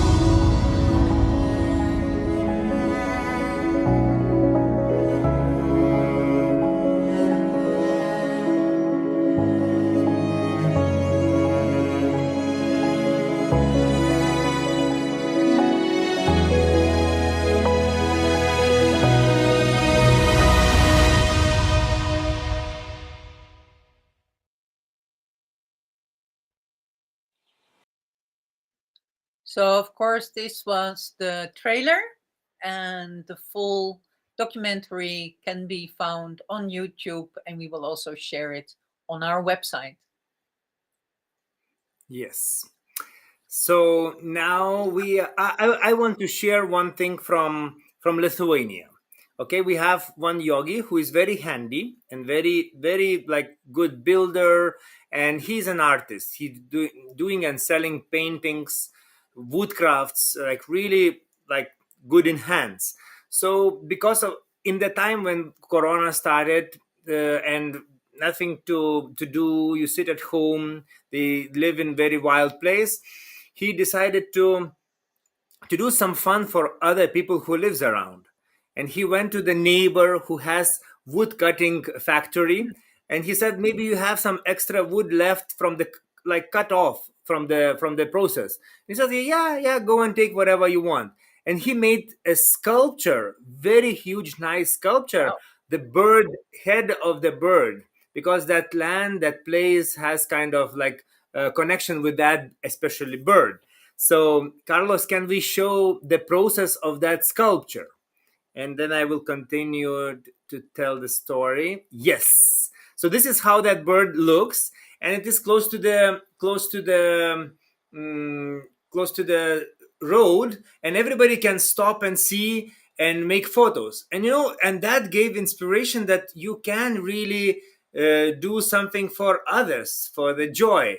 So, of course, this was the trailer, and the full documentary can be found on YouTube, and we will also share it on our website. Yes. So now I want to share one thing from Lithuania. Okay, we have one yogi who is very handy and very like good builder, and he's an artist. He's doing and selling paintings, wood crafts, like really like good in hands. So because of in the time when Corona started and nothing to do, you sit at home, they live in very wild place, he decided to do some fun for other people who lives around, and he went to the neighbor who has wood cutting factory, and he said, maybe you have some extra wood left from the like cut off from the process. He says, yeah, go and take whatever you want. And he made a sculpture, very huge, nice sculpture. Wow. The bird, head of the bird, because that land, that place has kind of like a connection with that, especially bird. So, Carlos, can we show the process of that sculpture? And then I will continue to tell the story. Yes. So this is how that bird looks, and it is close to the road, and everybody can stop and see and make photos. And and that gave inspiration that you can really do something for others, for the joy.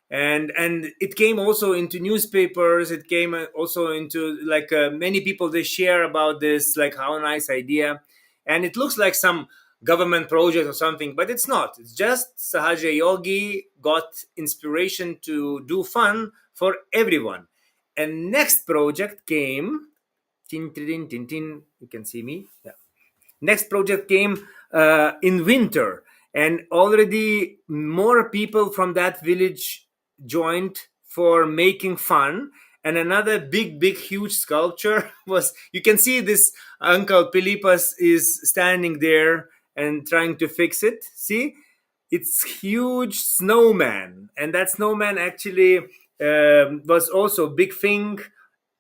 And it came also into newspapers. It came also into like many people, they share about this, like how nice idea. And it looks like some government project or something, but it's not. It's just Sahaja Yogi got inspiration to do fun for everyone. And next project came, tin, tin, tin, tin, you can see me. Yeah. Next project came in winter, and already more people from that village joined for making fun. And another big huge sculpture was, you can see this Uncle Pilipas is standing there and trying to fix it. See, it's huge snowman, and that snowman actually was also a big thing.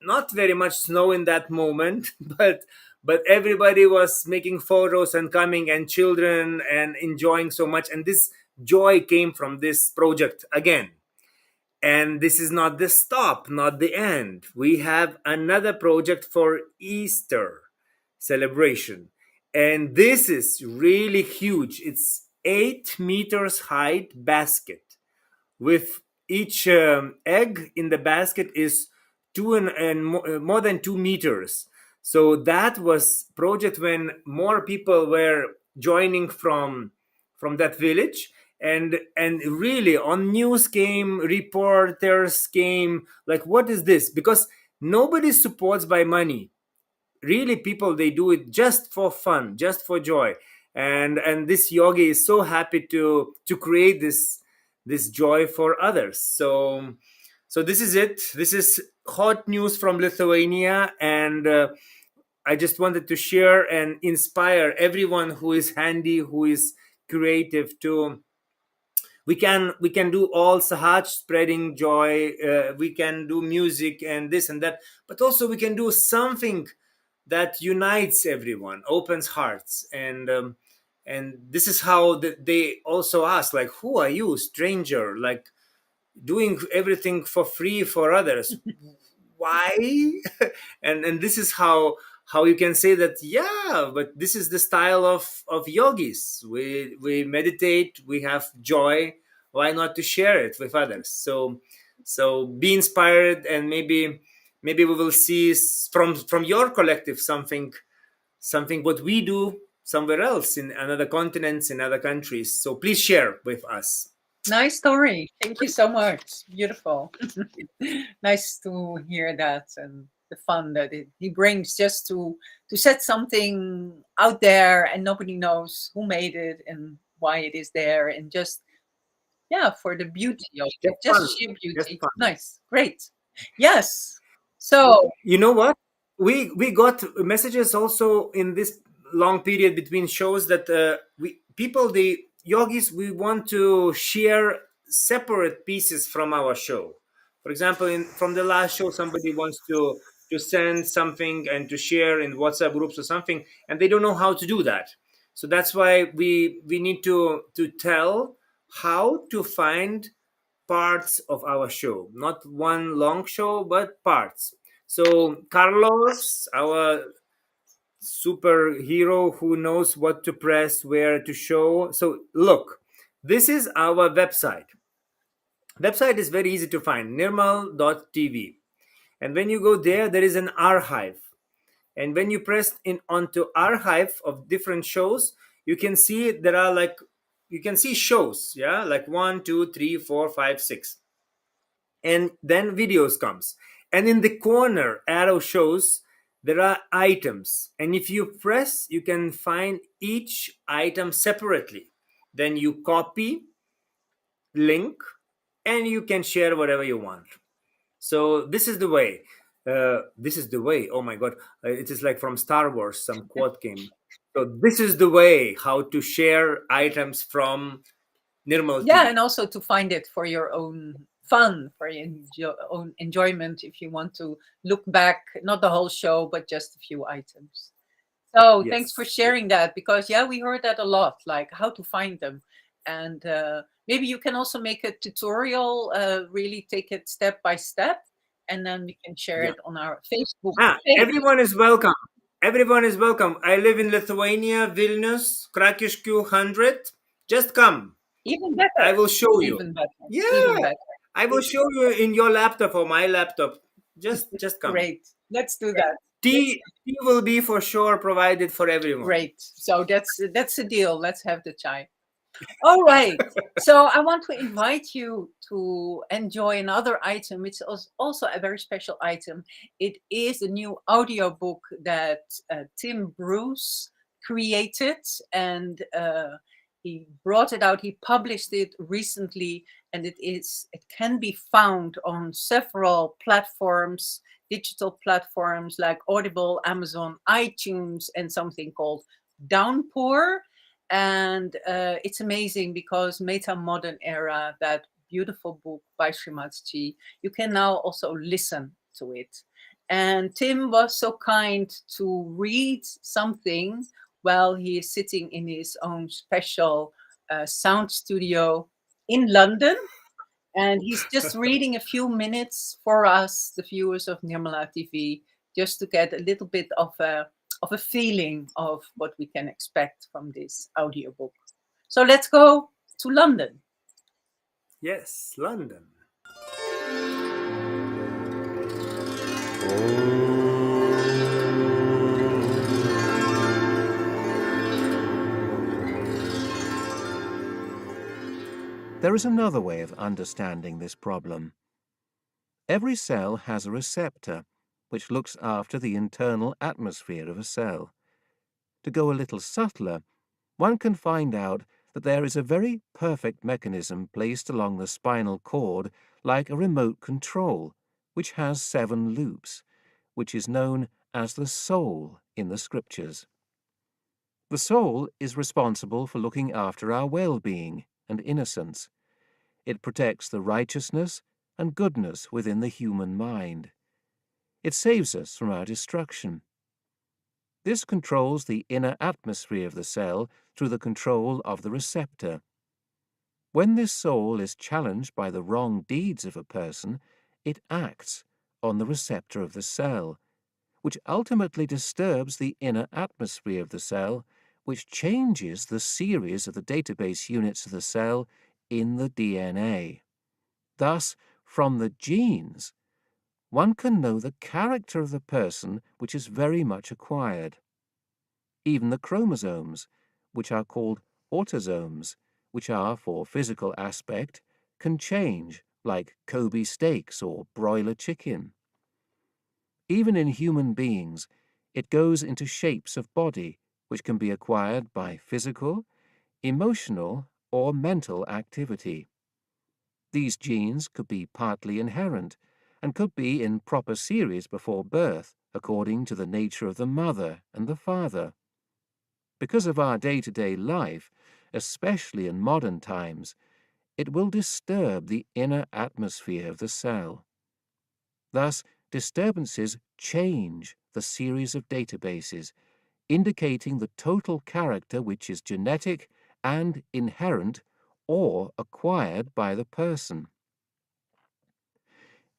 Not very much snow in that moment, but everybody was making photos and coming, and children and enjoying so much. And this joy came from this project again. And this is not the stop, not the end. We have another project for Easter celebration. And this is really huge. It's 8 meters height basket, with each egg in the basket is more than 2 meters. So that was project when more people were joining from that village, and really on news came, reporters came, like, what is this? Because nobody supports by money. Really, people, they do it just for fun, just for joy. And this yogi is so happy to create this joy for others. So this is it. This is hot news from Lithuania, and I just wanted to share and inspire everyone who is handy, who is creative, to we can do all Sahaj spreading joy. We can do music and this and that, but also we can do something that unites everyone, opens hearts, and this is how they also ask, like, who are you, stranger, like doing everything for free for others? Why? And this is how you can say that, yeah, but this is the style of yogis. We meditate, we have joy. Why not to share it with others? So be inspired, and maybe we will see from your collective something what we do somewhere else, in another continents, in other countries. So please share with us. Nice story. Thank you so much. Beautiful. Nice to hear that, and the fun that he brings, just to set something out there and nobody knows who made it and why it is there, and just, yeah, for the beauty of it, Just fun. just sheer beauty. Just fun. Nice. Great. Yes. So You know what? We got messages also in this long period between shows that the yogis, we want to share separate pieces from our show. For example, from the last show, somebody wants to send something and to share in WhatsApp groups or something, and they don't know how to do that. So that's why we need to tell how to find parts of our show, not one long show, but parts. So Carlos, our superhero who knows what to press, where to show. So look, this is our website. Website is very easy to find, nirmal.tv. And when you go there, there is an archive. And when you press in onto archive of different shows, you can see there are like, you can see shows, yeah, like 1, 2, 3, 4, 5, 6. And then videos comes, and in the corner arrow shows there are items, and if you press, you can find each item separately. Then you copy, link, and you can share whatever you want. So this is the way. Oh my god, it is like from Star Wars, some quote came. So this is the way how to share items from Nirmal yeah, TV. and also to find it for your own fun, for your own enjoyment, if you want to look back, not the whole show, but just a few items. So thanks for Yes. sharing that, because yeah, we heard that a lot, like how to find them. And maybe you can also make a tutorial, really take it step by step, and then we can share Yeah. it on our Facebook page. Everyone is welcome. Everyone is welcome. I live in Lithuania, Vilnius, Krakiškių 100. Just come. Even better. I will show you. Even better. Yeah. Even better. I will show you in your laptop or my laptop. Just come. Great. Let's do that. Tea will be for sure provided for everyone. Great. So that's a deal. Let's have the chai. All right. So I want to invite you to enjoy another item. It's also a very special item. It is a new audiobook that Tim Bruce created, and he brought it out. He published it recently, and it can be found on several platforms, digital platforms like Audible, Amazon, iTunes, and something called Downpour. And it's amazing because Meta Modern Era, that beautiful book by Srimatji, you can now also listen to it. And Tim was so kind to read something while he is sitting in his own special sound studio in London. And he's just reading a few minutes for us, the viewers of Nirmala TV, just to get a little bit of a feeling of what we can expect from this audiobook. So let's go to London. Yes, London. There is another way of understanding this problem. Every cell has a receptor which looks after the internal atmosphere of a cell. To go a little subtler, one can find out that there is a very perfect mechanism placed along the spinal cord like a remote control, which has 7 loops, which is known as the soul in the scriptures. The soul is responsible for looking after our well-being and innocence. It protects the righteousness and goodness within the human mind. It saves us from our destruction. This controls the inner atmosphere of the cell through the control of the receptor. When this soul is challenged by the wrong deeds of a person, it acts on the receptor of the cell, which ultimately disturbs the inner atmosphere of the cell, which changes the series of the database units of the cell in the DNA. Thus, from the genes, one can know the character of the person, which is very much acquired. Even the chromosomes, which are called autosomes, which are for physical aspect, can change, like Kobe steaks or broiler chicken. Even in human beings, it goes into shapes of body, which can be acquired by physical, emotional, or mental activity. These genes could be partly inherent, and could be in proper series before birth, according to the nature of the mother and the father. Because of our day-to-day life, especially in modern times, it will disturb the inner atmosphere of the cell. Thus, disturbances change the series of databases, indicating the total character which is genetic and inherent or acquired by the person.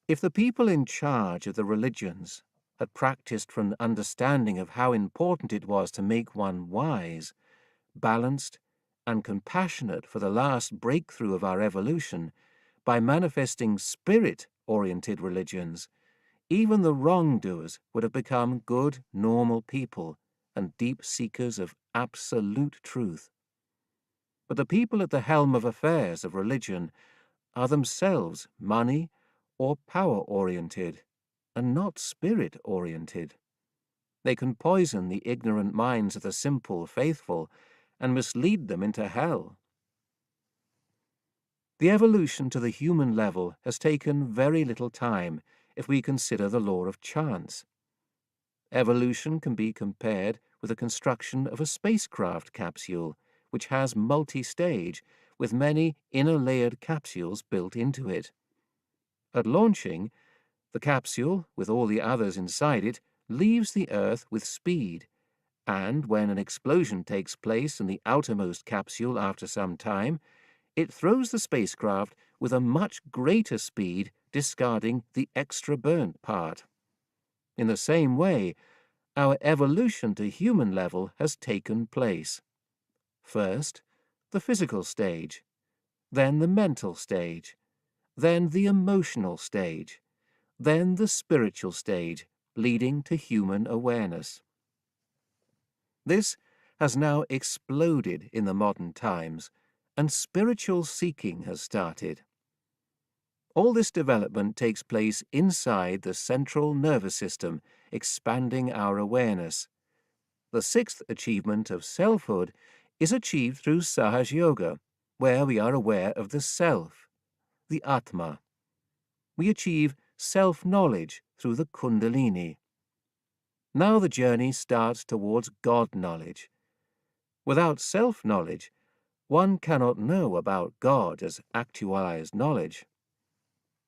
If the people in charge of the religions had practiced from an understanding of how important it was to make one wise, balanced, and compassionate for the last breakthrough of our evolution by manifesting spirit-oriented religions, even the wrongdoers would have become good, normal people and deep seekers of absolute truth. But the people at the helm of affairs of religion are themselves money or power-oriented and not spirit-oriented. They can poison the ignorant minds of the simple faithful and mislead them into hell. The evolution to the human level has taken very little time if we consider the law of chance. Evolution can be compared with the construction of a spacecraft capsule, which has multi-stage, with many inner layered capsules built into it. At launching, the capsule, with all the others inside it, leaves the Earth with speed, and when an explosion takes place in the outermost capsule after some time, it throws the spacecraft with a much greater speed, discarding the extra burnt part. In the same way, our evolution to human level has taken place. First, the physical stage, then the mental stage, then the emotional stage, then the spiritual stage, leading to human awareness. This has now exploded in the modern times, and spiritual seeking has started. All this development takes place inside the central nervous system, expanding our awareness. The sixth achievement of selfhood is achieved through Sahaj Yoga, where we are aware of the self, the Atma. We achieve self-knowledge through the Kundalini. Now the journey starts towards God knowledge. Without self-knowledge, one cannot know about God as actualized knowledge.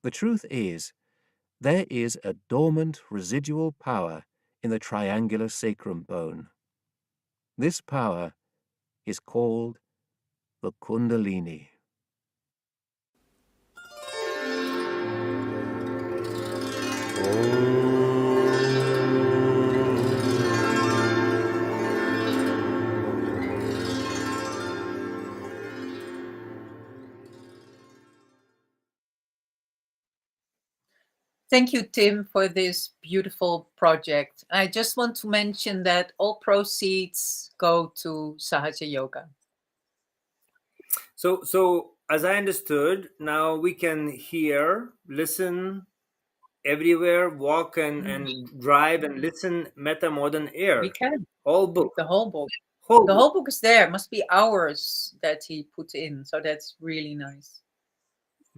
The truth is, there is a dormant residual power in the triangular sacrum bone. This power is called the Kundalini. Thank you, Tim, for this beautiful project. I just want to mention that all proceeds go to Sahaja Yoga. So as I understood, now we can hear, listen everywhere, walk and drive and listen Meta Modern Air. We can. Whole book. The whole book. Whole the book. whole book is there. Must be hours that he put in. So that's really nice.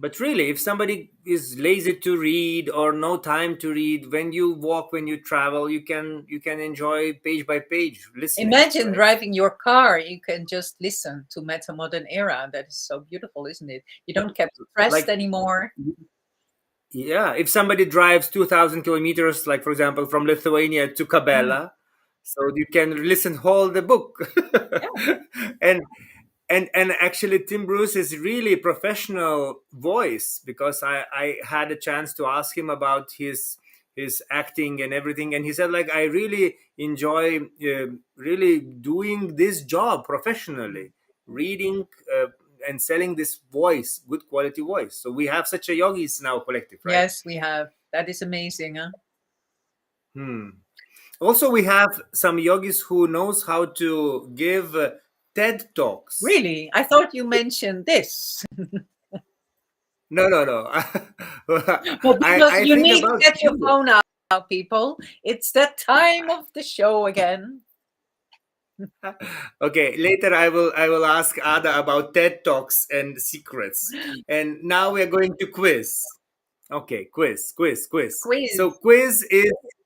But really, if somebody is lazy to read or no time to read, when you walk, when you travel, you can enjoy page by page listening. Imagine right? driving your car. You can just listen to Meta Modern Era. That is so beautiful, isn't it? You don't get stressed anymore. Yeah, if somebody drives 2,000 kilometers, like for example, from Lithuania to Cabella, so you can listen whole the book. and and actually Tim Bruce is really professional voice, because I had a chance to ask him about his acting and everything, and he said, like, I really enjoy really doing this job professionally, reading and selling this voice, good quality voice. So we have such a yogis now collective, right? Yes, we have. That is amazing, huh? Also, we have some yogis who knows how to give TED talks. Really? I thought you mentioned this. No. Well, because I you think need to about get your you. phone out now, people. It's that time of the show again. Okay, later I will ask Ada about TED talks and secrets. And now we are going to quiz. Okay, quiz. Quiz. So quiz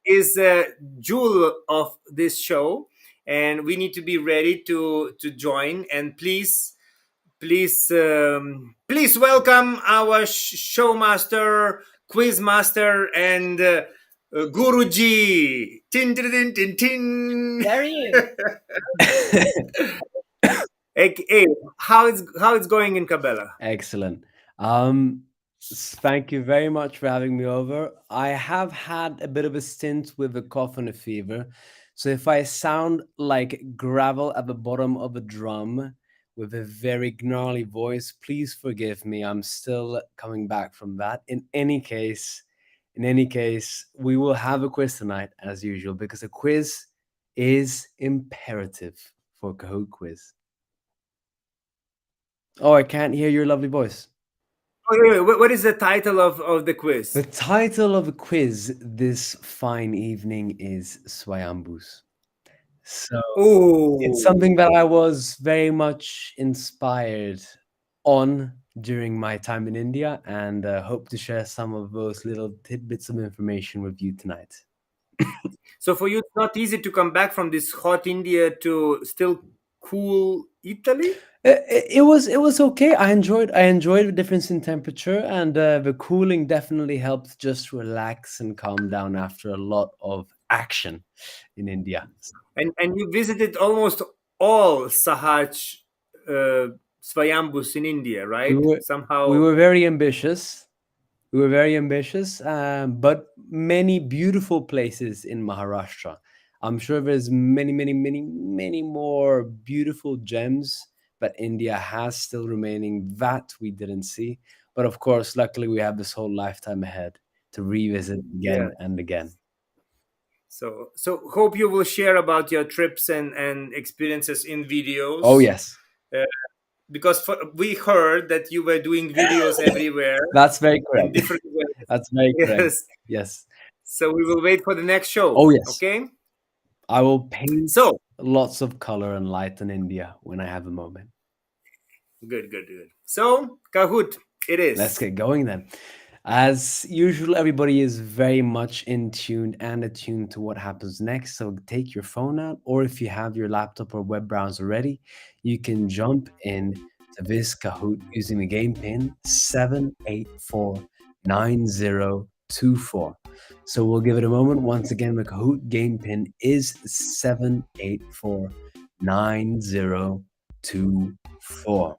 is a jewel of this show, and we need to be ready to join. And please welcome our showmaster, quizmaster, and Guruji. Tin tin tin tin tin. There he is. Hey, how it's going in Cabella? Excellent. Thank you very much for having me over. I have had a bit of a stint with a cough and a fever, so if I sound like gravel at the bottom of a drum with a very gnarly voice, please forgive me. I'm still coming back from that. In any case, we will have a quiz tonight as usual, because a quiz is imperative for Kahoot Quiz. Oh, I can't hear your lovely voice. Oh, wait, what is the title of the quiz? The title of the quiz this fine evening is Swayambus. So it's something that I was very much inspired on during my time in India, and hope to share some of those little tidbits of information with you tonight. So for you, it's not easy to come back from this hot India to still cool Italy? It was okay. I enjoyed the difference in temperature, and the cooling definitely helped just relax and calm down after a lot of action in India. And you visited almost all Sahaj Swayambus in India, right? We were very ambitious. But many beautiful places in Maharashtra. I'm sure there's many more beautiful gems that India has still remaining that we didn't see. But of course, luckily, we have this whole lifetime ahead to revisit again and again. So hope you will share about your trips and experiences in videos. Oh, yes. Because we heard that you were doing videos everywhere. That's very correct. In different ways. That's very correct. Yes. So we will wait for the next show. Oh, yes. Okay. I will paint lots of color and light in India when I have a moment. Good. So, Kahoot, it is. Let's get going then. As usual, everybody is very much in tune and attuned to what happens next. So take your phone out, or if you have your laptop or web browser ready, you can jump in to this Kahoot using the game pin 7849024. So we'll give it a moment. Once again, the Kahoot game pin is 7849024.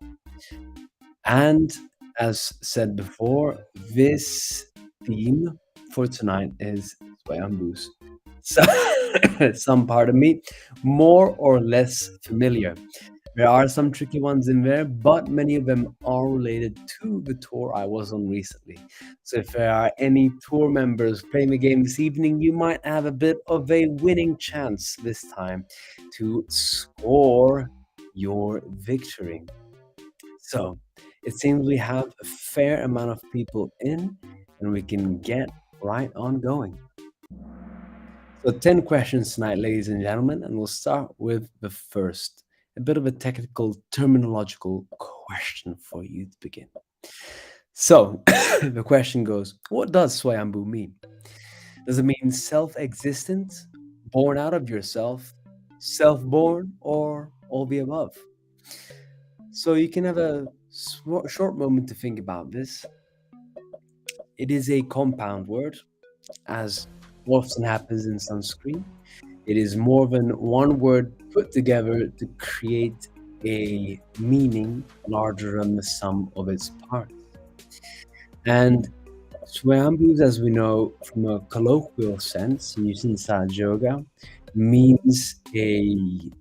And as said before, this theme for tonight is Swayambus. So, some part of me more or less familiar. There are some tricky ones in there, but many of them are related to the tour I was on recently. So if there are any tour members playing the game this evening, you might have a bit of a winning chance this time to score your victory. So it seems we have a fair amount of people in, and we can get right on going. So 10 questions tonight, ladies and gentlemen, and we'll start with the first. A bit of a technical, terminological question for you to begin. So the question goes, what does Swayambhu mean? Does it mean self-existent, born out of yourself, self-born, or all the above? So you can have a short moment to think about this. It is a compound word, as often happens in Sanskrit. It is more than one word put together to create a meaning larger than the sum of its parts. And Swayambus, as we know from a colloquial sense, used in Sahaja Yoga, means a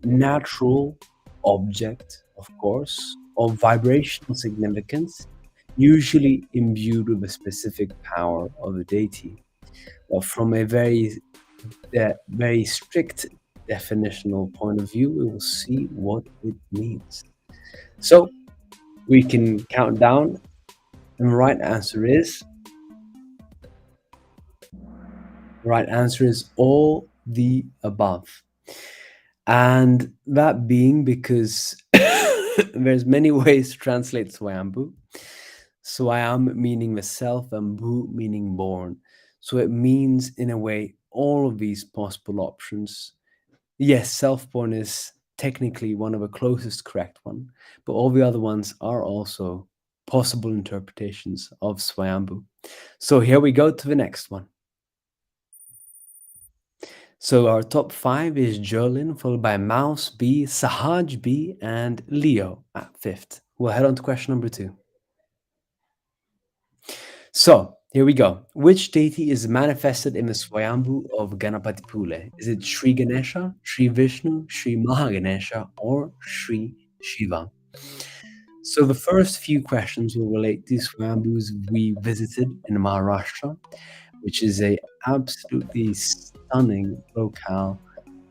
natural object, of course, of vibrational significance, usually imbued with a specific power of a deity. But from a very strict definitional point of view, we will see what it means. So we can count down, and the right answer is all the above. And that being because there's many ways to translate Swayambhu. Swayam meaning the self and Bhu meaning born. So it means, in a way, all of these possible options. Yes, self-born is technically one of the closest correct one, but all the other ones are also possible interpretations of Swayambhu. So here we go to the next one. So our top 5 is Jolin, followed by Mouse B, Sahaj B, and Leo at 5th. We'll head on to question number 2. So here we go. Which deity is manifested in the Swayambhu of Ganapati Pule? Is it Sri Ganesha, Sri Vishnu, Sri Mahaganesha, or Sri Shiva? So the first few questions will relate to Swayambhus we visited in Maharashtra, which is a absolutely stunning locale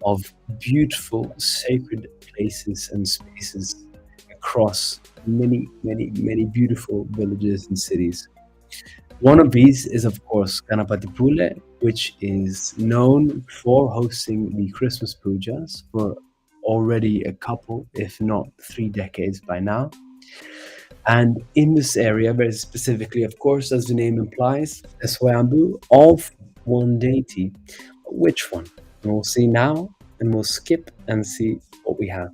of beautiful sacred places and spaces across many, many, many beautiful villages and cities. One of these is, of course, Ganapati Pule, which is known for hosting the Christmas pujas for already a couple, if not 3 decades by now. And in this area, very specifically, of course, as the name implies, a Swayambhu of one deity. Which one? And we'll see now, and we'll skip and see what we have.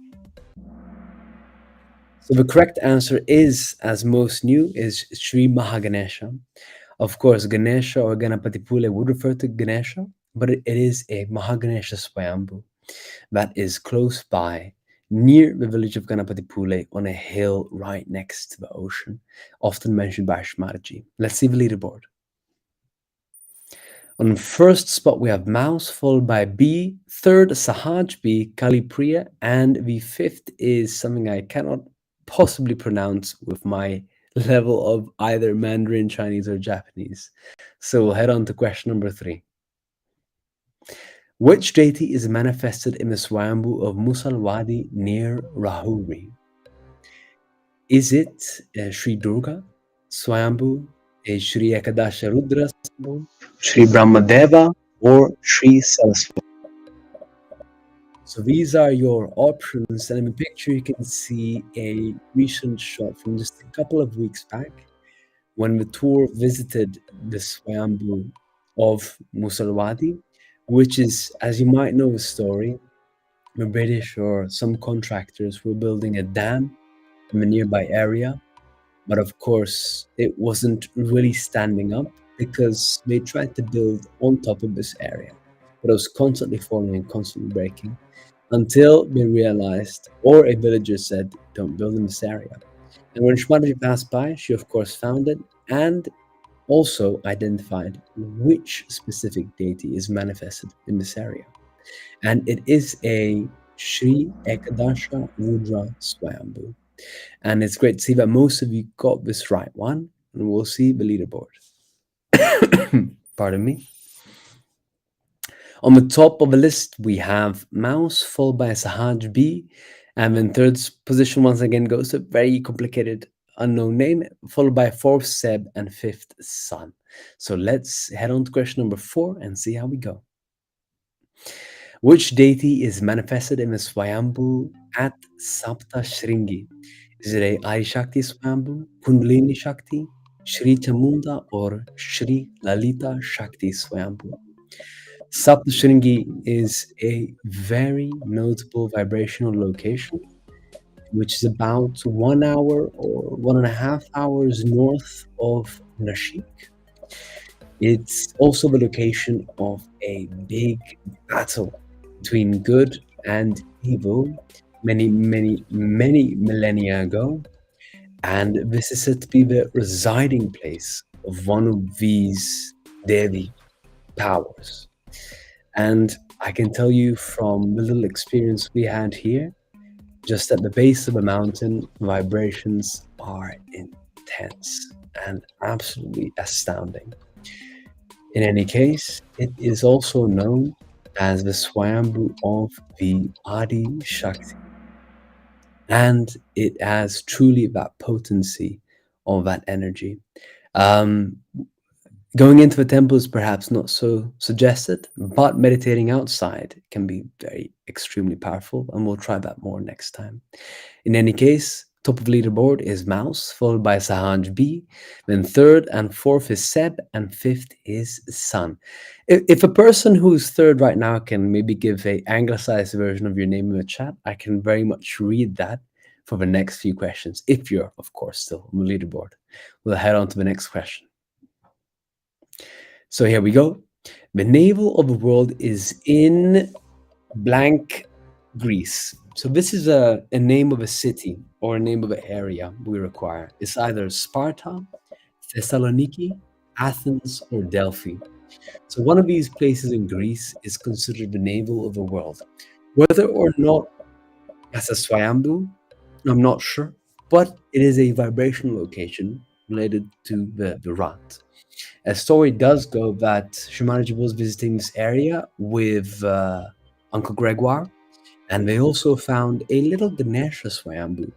So the correct answer is, as most knew, is Sri Mahaganesha. Of course, Ganesha or Ganapati Pule would refer to Ganesha, but it is a Mahaganesha Swayambhu that is close by, near the village of Ganapati Pule, on a hill right next to the ocean, often mentioned by Shmataji. Let's see the leaderboard. On the first spot, we have Mouse, followed by B, third, Sahaj B, Kalipriya, and the 5th is something I cannot possibly pronounce with my level of either Mandarin, Chinese, or Japanese. So we'll head on to question number 3. Which deity is manifested in the Swayambhu of Musalwadi near Rahuri? Is it Sri Durga, Swayambhu, Sri Ekadasha Rudra, Sri Brahmadeva, or Sri Saraswati? So these are your options, and in the picture you can see a recent shot from just a couple of weeks back when the tour visited the Swayambhu of Musalwadi, which is, as you might know the story, the British or some contractors were building a dam in the nearby area, but of course it wasn't really standing up because they tried to build on top of this area, but it was constantly falling and constantly breaking until they realized, or a villager said, don't build in this area. And when Shmataji passed by, she of course found it and also identified which specific deity is manifested in this area. And it is a Sri Ekadasha Rudra Swayambhu. And it's great to see that most of you got this right one, and we'll see the leaderboard. Pardon me. On the top of the list, we have Mouse, followed by Sahaj B, and then third position once again goes to a very complicated unknown name, followed by 4th Seb and 5th Sun. So let's head on to question number 4 and see how we go. Which deity is manifested in the Swayambhu at Sapta Shringi? Is it a Adi Shakti Swayambhu, Kundalini Shakti, Sri Chamunda, or Sri Lalita Shakti Swayambhu? Sapta Shringi is a very notable vibrational location, which is about 1 hour or 1.5 hours north of Nashik. It's also the location of a big battle between good and evil many, many, many millennia ago, and this is said to be the residing place of one of these Devi powers. And I can tell you from the little experience we had here, just at the base of a mountain, vibrations are intense and absolutely astounding. In any case, it is also known as the Swayambhu of the Adi Shakti, and it has truly that potency of that energy. Going into the temple is perhaps not so suggested, but meditating outside can be very extremely powerful, and we'll try that more next time. In any case, top of leaderboard is Mouse, followed by Sahaj B. Then third and fourth is Seb, and fifth is Sun. If a person who's third right now can maybe give a anglicized version of your name in the chat, I can very much read that for the next few questions, if you're, of course, still on the leaderboard. We'll head on to the next question. So here we go. The navel of the world is in blank Greece. So this is a name of a city or a name of an area we require. It's either Sparta, Thessaloniki, Athens, or Delphi. So one of these places in Greece is considered the navel of the world. Whether or not that's a Swayambhu, I'm not sure, but it is a vibrational location related to the Rat. A story does go that Shumanaji was visiting this area with Uncle Gregoire, and they also found a little Ganesha Swayambhu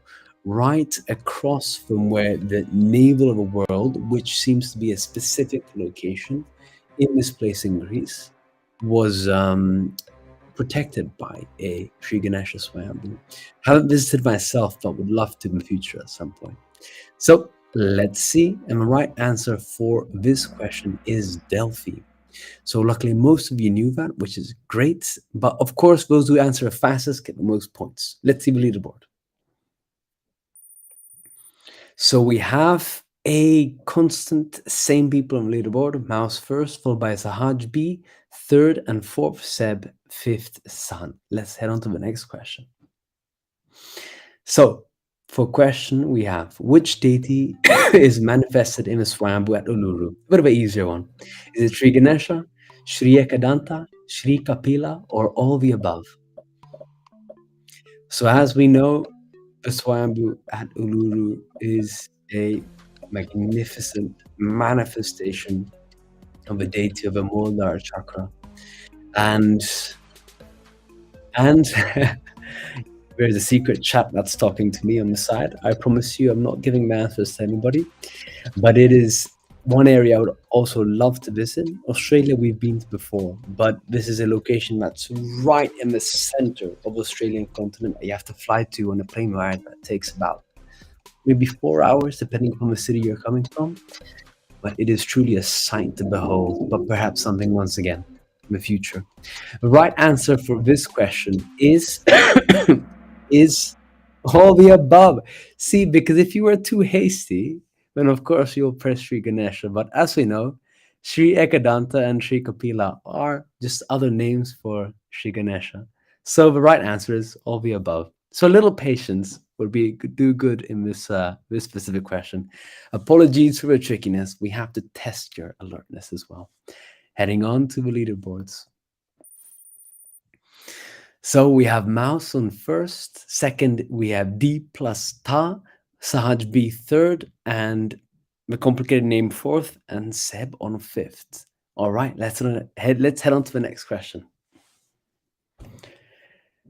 right across from where the navel of the world, which seems to be a specific location in this place in Greece, was protected by a Sri Ganesha Swayambhu. Haven't visited myself, but would love to in the future at some point. So let's see. And the right answer for this question is Delphi. So luckily, most of you knew that, which is great. But of course, those who answer fastest get the most points. Let's see the leaderboard. So we have a constant same people on the leaderboard. Mouse first, followed by Sahaj B, third and fourth Seb, fifth Sun. Let's head on to the next question. So for question, we have, which deity is manifested in the Swayambhu at Uluru? A bit of an easier one. Is it Sri Ganesha, Sri Ekadanta, Sri Kapila, or all the above? So as we know, the Swayambhu at Uluru is a magnificent manifestation of the deity of the Muladhara chakra. And there's a secret chat that's talking to me on the side. I promise you I'm not giving my answers to anybody, but it is one area I would also love to visit. Australia we've been to before, but this is a location that's right in the center of the Australian continent. You have to fly to on a plane ride that takes about maybe 4 hours, depending on the city you're coming from. But it is truly a sight to behold, but perhaps something once again in the future. The right answer for this question is is all the above. See, because if you were too hasty, then of course you'll press Sri Ganesha. But as we know, Sri Ekadanta and Sri Kapila are just other names for Sri Ganesha. So the right answer is all the above. So a little patience would do good in this this specific question. Apologies for the trickiness. We have to test your alertness as well. Heading on to the leaderboards. So we have Mouse on first. Second, we have D plus Ta. Sahaj B third, and the complicated name fourth, and Seb on fifth. All right, let's head on to the next question.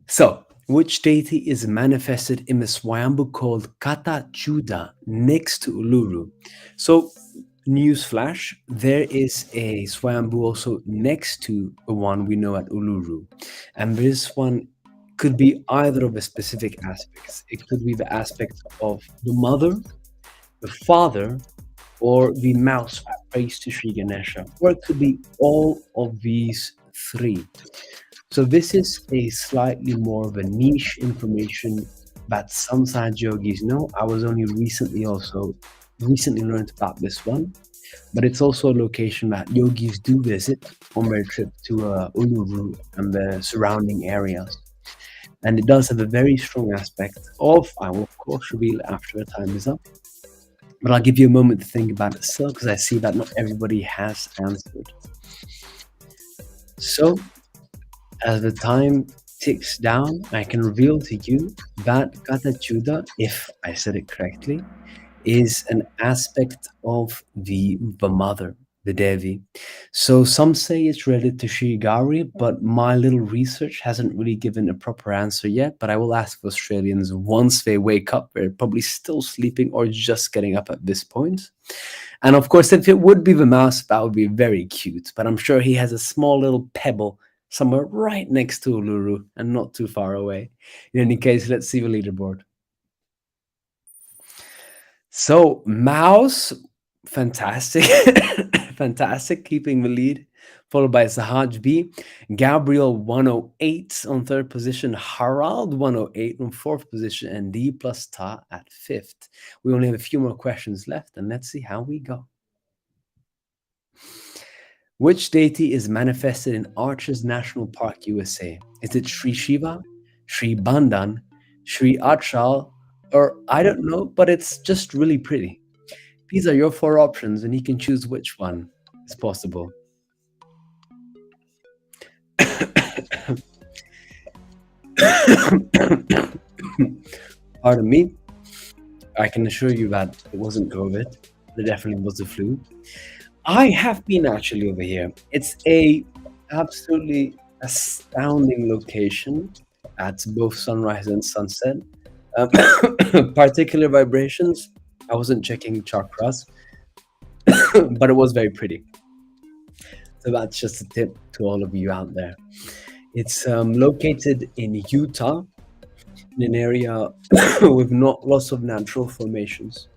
So, which deity is manifested in the Swayambhu called Kata Chuda next to Uluru? So, newsflash, there is a Swayambhu also next to the one we know at Uluru. And this one could be either of the specific aspects. It could be the aspect of the mother, the father, or the mouse that prays to Sri Ganesha. Or it could be all of these three. So this is a slightly more of a niche information that some Sahaj yogis know. I was only recently learned about this one. but it's also a location that yogis do visit on their trip to Uluru and the surrounding areas. And it does have a very strong aspect of, I will of course reveal after the time is up, but I'll give you a moment to think about it still, because I see that not everybody has answered. So, as the time ticks down, I can reveal to you that Katachuda, if I said it correctly, is an aspect of the mother, the Devi. So some say it's related to Sri Gauri, but my little research hasn't really given a proper answer yet. But I will ask Australians once they wake up. They're probably still sleeping or just getting up at this point. And of course, if it would be the mouse, that would be very cute. But I'm sure he has a small little pebble somewhere right next to Uluru and not too far away. In any case, let's see the leaderboard. So mouse, fantastic, fantastic, keeping the lead, followed by Sahaj B, Gabriel 108 on third position, Harald 108 on fourth position, and D plus Ta at fifth. We only have a few more questions left, and let's see how we go. Which deity is manifested in Arches National Park, USA? Is it Sri Shiva, Sri Bandhan, Sri Achal, or I don't know, but it's just really pretty? These are your four options, and you can choose which one is possible. Pardon me. I can assure you that it wasn't COVID. It definitely was the flu. I have been actually over here. It's a absolutely astounding location at both sunrise and sunset. Particular vibrations. I wasn't checking chakras, but it was very pretty. So that's just a tip to all of you out there. It's located in Utah, in an area with not lots of natural formations.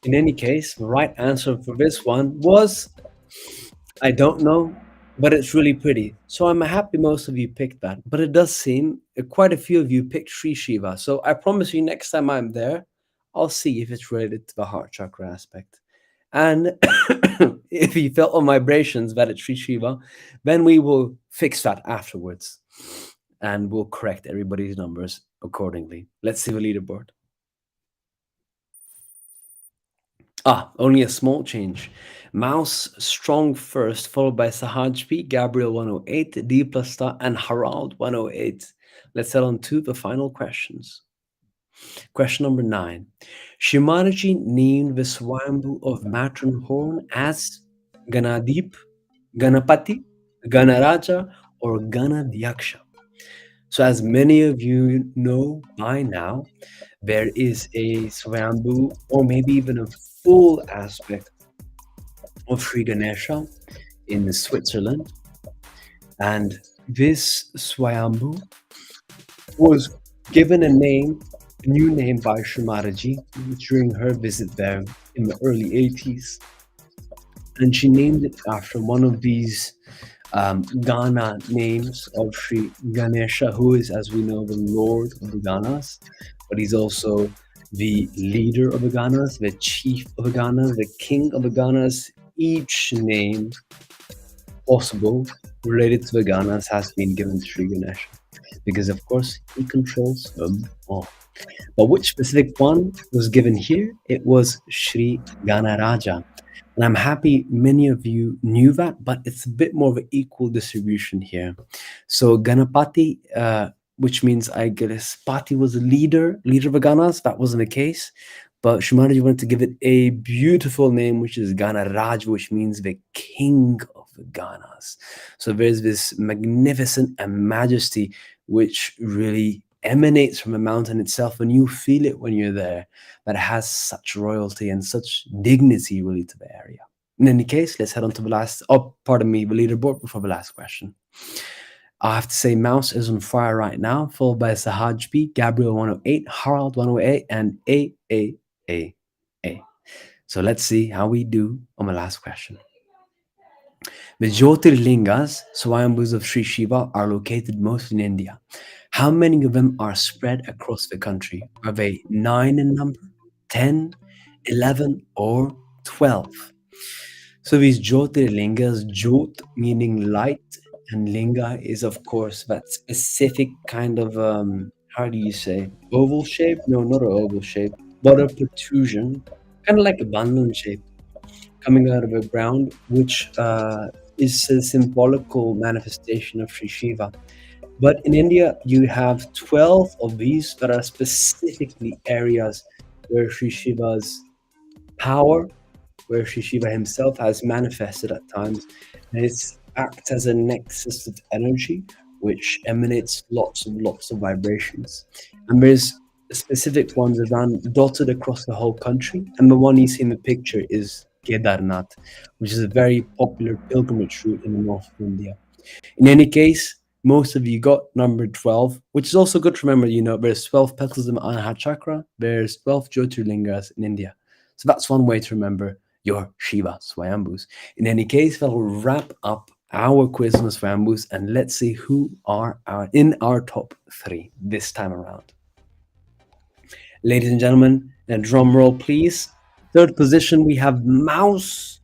In any case, the right answer for this one was, I don't know, but it's really pretty. So I'm happy most of you picked that. But it does seem quite a few of you picked Sri Shiva. So I promise you next time I'm there, I'll see if it's related to the heart chakra aspect. And if you felt on vibrations that it's Sri Shiva, then we will fix that afterwards. And we'll correct everybody's numbers accordingly. Let's see the leaderboard. Only a small change. Mouse strong first, followed by Sahaj P, Gabriel 108, D plus star, and Harald 108. Let's head on to the final questions. Question number 9. Shimaji named the Swambhu of Matterhorn as Ganadeep, Ganapati, Ganaraja, or Ganadyaksha. So as many of you know by now, there is a Swambhu, or maybe even a full aspect of Sri Ganesha in Switzerland. And this Swambhu was given a new name by Shrimataji during her visit there in the early 80s. And she named it after one of these Gana names of Sri Ganesha, who is, as we know, the Lord of the Ganas, but he's also the leader of the Ganas, the chief of the Ganas, the king of the Ganas. Each name possible related to the Ganas has been given to Sri Ganesha, because of course he controls them all. But which specific one was given here? It was Sri Ganaraja. And I'm happy many of you knew that, but it's a bit more of an equal distribution here. So Ganapati, which means I guess Pati was a leader of the Ganas. That wasn't the case. But Shumanaji wanted to give it a beautiful name, which is Ganaraj, which means the king of the Ganas. So there's this magnificent and majesty which really emanates from the mountain itself, and you feel it when you're there, that has such royalty and such dignity really to the area. In any case, let's head on to the leaderboard before the last question. I have to say Mouse is on fire right now, followed by Sahaj B, Gabriel 108, Harald 108, and A. So let's see how we do on the last question. The Jyotirlingas, Swayambhus of Sri Shiva, are located mostly in India. How many of them are spread across the country? Are they 9 in number, 10, 11 or 12. So these Jyotirlingas, Jyot meaning light, and Linga is of course that specific kind of how do you say, oval shape? No, not an oval shape, but a protrusion, kind of like a bundle shape coming out of the ground, which is a symbolical manifestation of Sri Shiva. But in India, you have 12 of these that are specifically areas where Sri Shiva's power, where Sri Shiva himself has manifested at times, and it acts as a nexus of energy which emanates lots of vibrations. And there's specific ones around dotted across the whole country. And the one you see in the picture is Kedarnath, which is a very popular pilgrimage route in the north of India. In any case, most of you got number 12, which is also good to remember. You know, there's 12 petals in the Anahata Chakra, there's 12 Jyotirlingas in India. So that's one way to remember your Shiva Swayambhus. In any case, that'll wrap up our quiz on Swayambhus, and let's see who are in our top 3 this time around. Ladies and gentlemen, a drum roll, please. Third position, we have Mouse.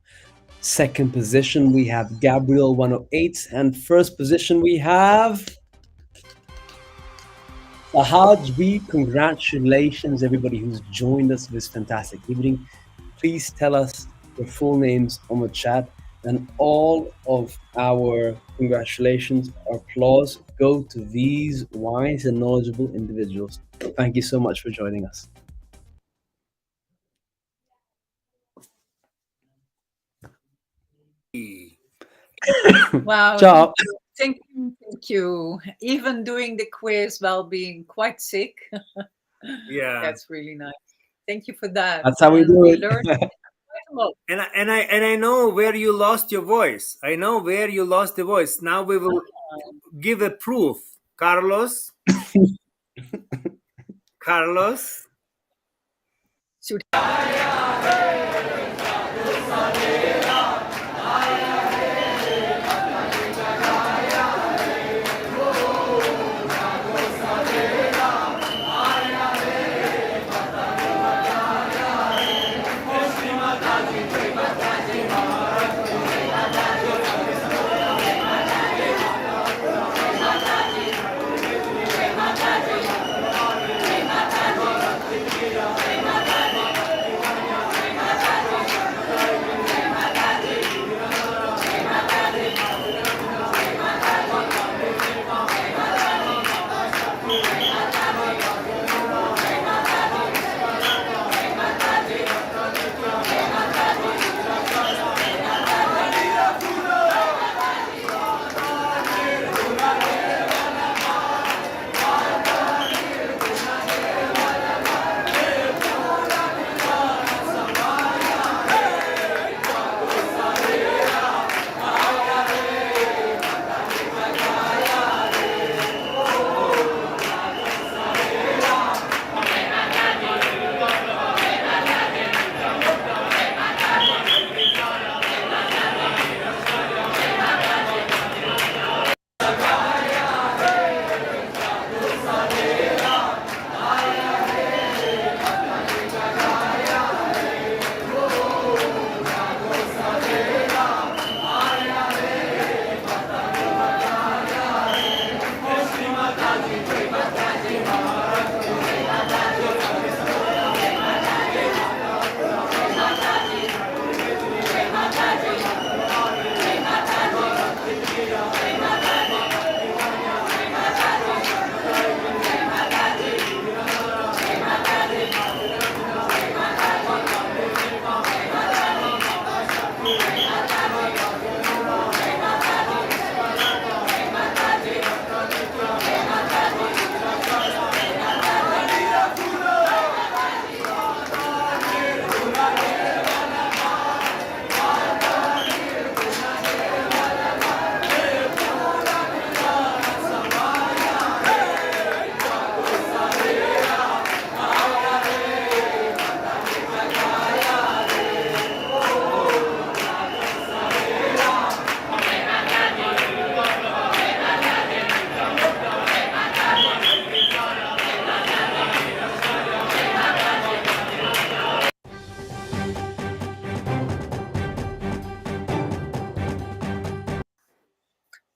Second position, we have Gabriel 108. And first position, we have Sahaj. Congratulations, everybody who's joined us this fantastic evening. Please tell us your full names on the chat, and all of our congratulations, our applause go to these wise and knowledgeable individuals. Thank you so much for joining us. Wow. Ciao. Thank you. Even doing the quiz while being quite sick. Yeah. That's really nice. Thank you for that. That's how we do it. Learned quite a lot. And I know where you lost your voice. I know where you lost the voice. Now we will give a proof. Carlos. Carlos.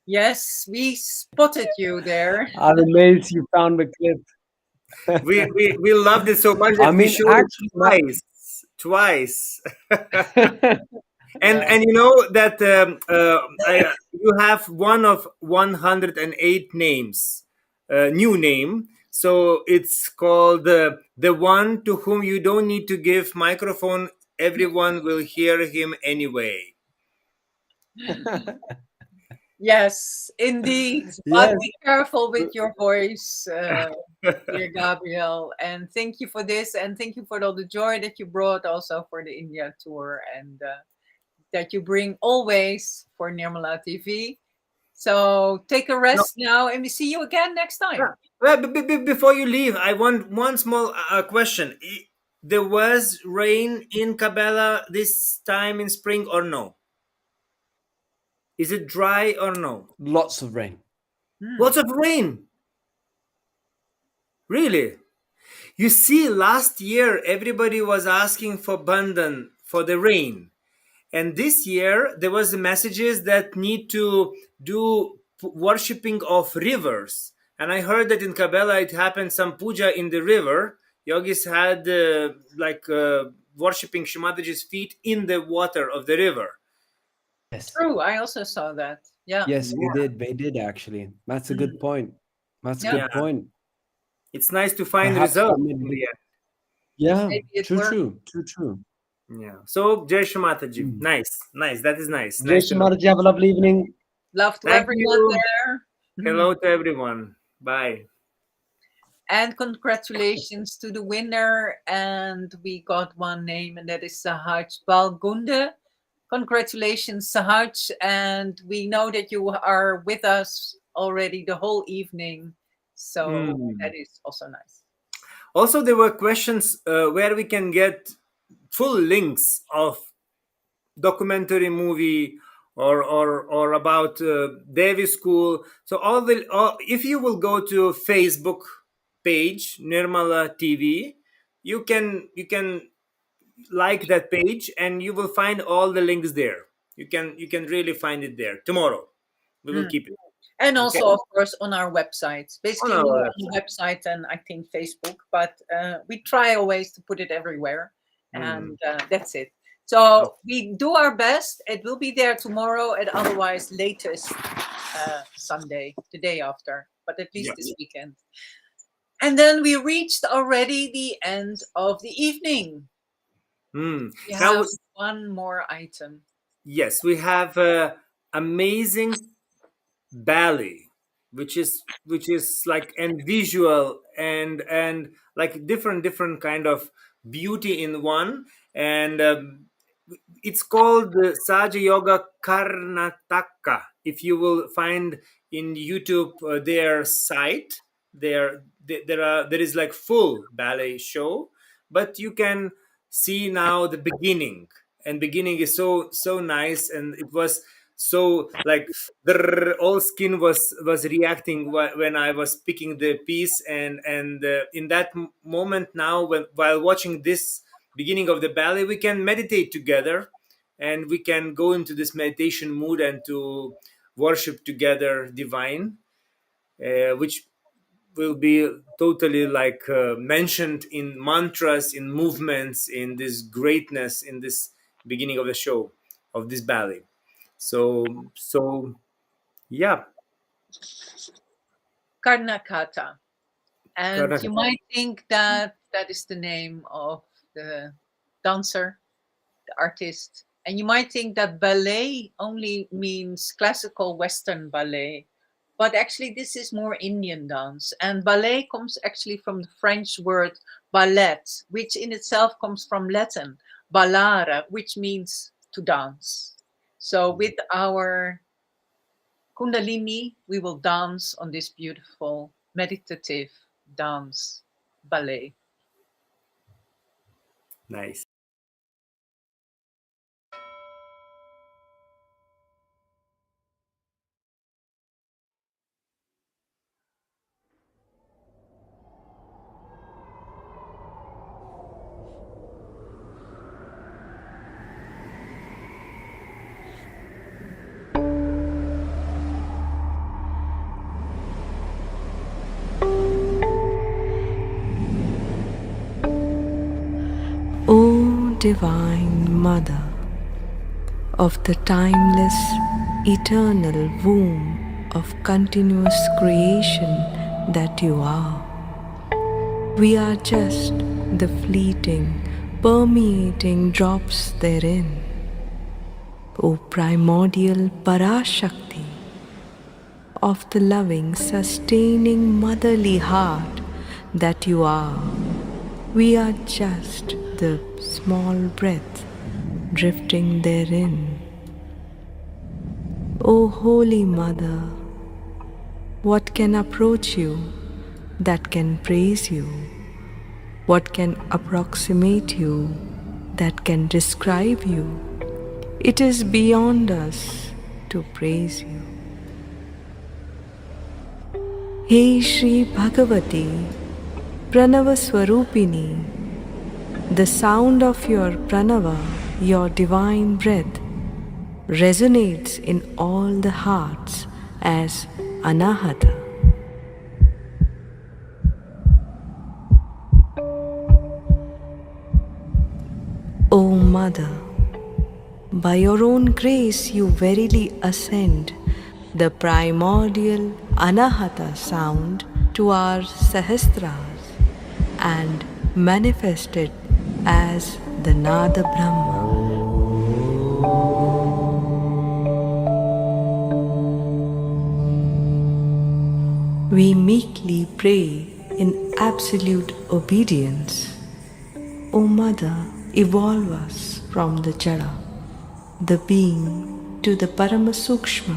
Yes, we spotted you there. I'm amazed you found the clip. We loved it so much I that we mean, showed it actually, twice. And you know that you have one of 108 names, new name. So it's called the one to whom you don't need to give microphone. Everyone will hear him anyway. Yes, indeed. But yes. be careful with your voice, dear Gabriel. And thank you for this, and thank you for all the joy that you brought also for the India tour, and that you bring always for Nirmala TV. So take a No, rest now, and we see you again next time. well, before you leave, I want one small question. There was rain in Cabella this time in spring or no? Is it dry or no? Lots of rain. Lots of rain. Really? You see, last year everybody was asking for Bandan for the rain. And this year there was the messages that need to do worshipping of rivers. And I heard that in Cabella it happened some puja in the river. Yogis had worshipping Shimataji's feet in the water of the river. Yes. True, I also saw that. Yeah. Yes, we did. They did actually. That's a good point. That's a Yeah. good point. It's nice to find Perhaps results that may in be- the end. Yeah, Maybe it true, worked. true. Yeah. So Jai Shimataji. Nice. That is nice. Jai Nice to know. Shimataji, have a lovely evening. Love to Thank everyone you. there. Hello to everyone. Bye. And congratulations to the winner. And we got one name, and that is Sahaj Balgunde. Congratulations, Sahaj. And we know that you are with us already the whole evening. So that is also nice. Also, there were questions where we can get full links of documentary movie or about Devi School. So if you will go to Facebook page Nirmala TV, you can like that page and you will find all the links there. You can really find it there. Tomorrow we will keep it. And also, Okay. of course, on our website. Basically, On our more on the website and I think Facebook, but we try always to put it everywhere. And that's it. So we do our best. It will be there tomorrow, and otherwise latest Sunday, the day after, but at least this weekend. And then we reached already the end of the evening. We Now, have one more item. yes, we have amazing ballet, which is like and visual and like different kind of beauty in one. And it's called Saja Yoga Karnataka. If you will find in YouTube their site, there is like full ballet show, but you can see now the beginning, and beginning is so nice, and it was so like the all skin was reacting when I was picking the piece, and in that moment now, while watching this beginning of the ballet, we can meditate together, and we can go into this meditation mood and to worship together divine, which will be totally like mentioned in mantras, in movements, in this greatness, in this beginning of the show of this ballet. So yeah. Karnakata. And Karnataka. you might think that that is the name of the dancer, the artist. And you might think that ballet only means classical Western ballet. But actually, this is more Indian dance. And ballet comes actually from the French word ballet, which in itself comes from Latin, ballare, which means to dance. So with our Kundalini, we will dance on this beautiful meditative dance ballet. Nice. Divine Mother of the timeless, eternal womb of continuous creation that you are. We are just the fleeting, permeating drops therein. O primordial Parashakti of the loving, sustaining, motherly heart that you are, we are just the small breath drifting therein. O Holy Mother, what can approach you that can praise you? What can approximate you that can describe you? It is beyond us to praise you. Hey Shri Bhagavati, Pranava Swarupini, the sound of your Pranava, your divine breath, resonates in all the hearts as Anahata. O Mother, by your own grace you verily ascend the primordial Anahata sound to our Sahasras and manifest it as the Nada Brahma. We meekly pray in absolute obedience. O Mother, evolve us from the Jada, the being, to the Paramasukshma,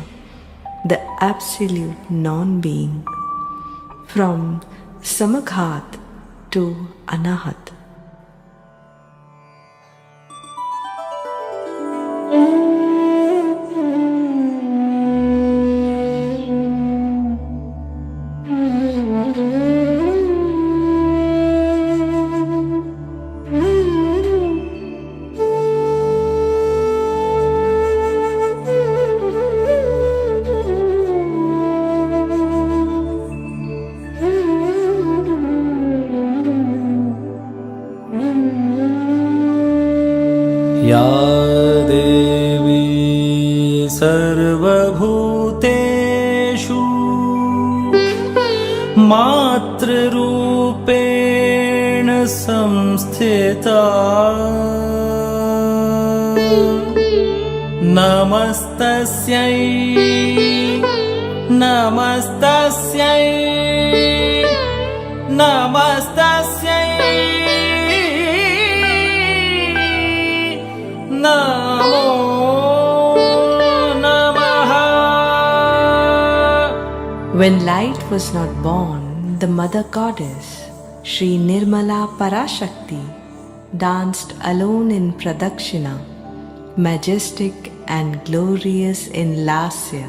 the absolute non-being, from Samaghat to Anahat. या देवी सर्वभूतेषु मातृरूपेण संस्थिता नमस्तस्यै नमस्तस्यै नमस्तस्यै Namo Namaha. When light was not born, the mother goddess, Sri Nirmala Parashakti, danced alone in Pradakshina, majestic and glorious in Lasya.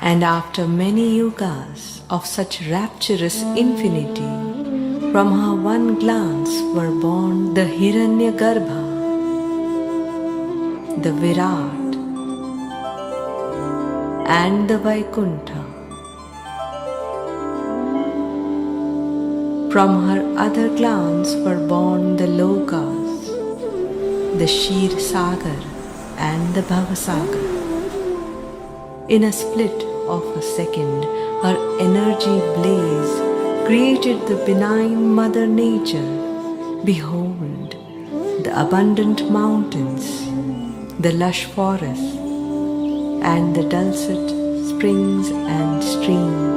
And after many yugas of such rapturous infinity, from her one glance were born the Hiranyagarbha, the Virat, and the Vaikuntha. From her other glands were born the Lokas, the Shir Sagar and the Bhavasagar. In a split of a second, her energy blaze created the benign Mother Nature. Behold, the abundant mountains, the lush forests, and the dulcet springs and streams.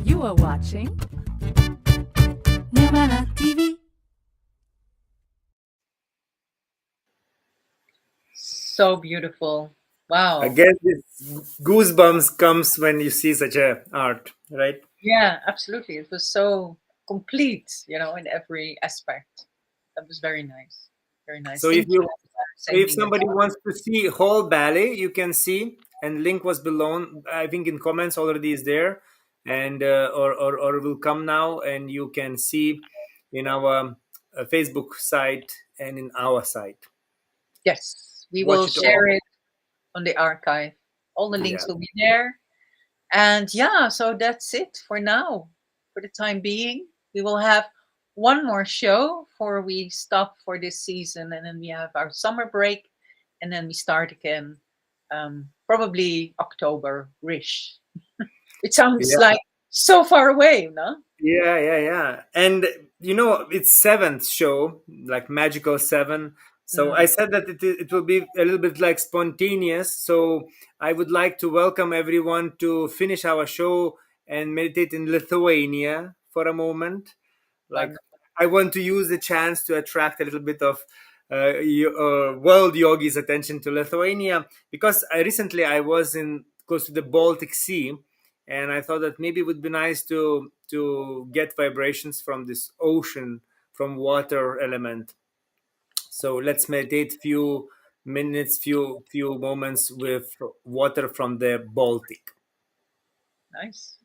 You are watching NirmalaTV. So beautiful. Wow. I guess this goosebumps comes when you see such a art, right? Yeah, absolutely. It was so complete, in every aspect. That was very nice. Very nice. So Thank if you, sending if it. somebody wants to see whole ballet, you can see, and link was below. I think in comments already is there, and or will come now, and you can see in our Facebook site and in our site. Yes, we Watch will it all. share it on the archive. All the links Yeah. will be there. And yeah, so that's it for now. For the time being, we will have one more show before we stop for this season, and then we have our summer break, and then we start again, probably October-ish. It sounds Yeah. like so far away, no? Yeah. And it's seventh show, like magical seven. So I said that it will be a little bit like spontaneous. So I would like to welcome everyone to finish our show and meditate in Lithuania for a moment. Like I want to use the chance to attract a little bit of world yogis' attention to Lithuania, because recently I was in close to the Baltic Sea, and I thought that maybe it would be nice to get vibrations from this ocean, from water element. So let's meditate few minutes, few moments with water from the Baltic. Nice.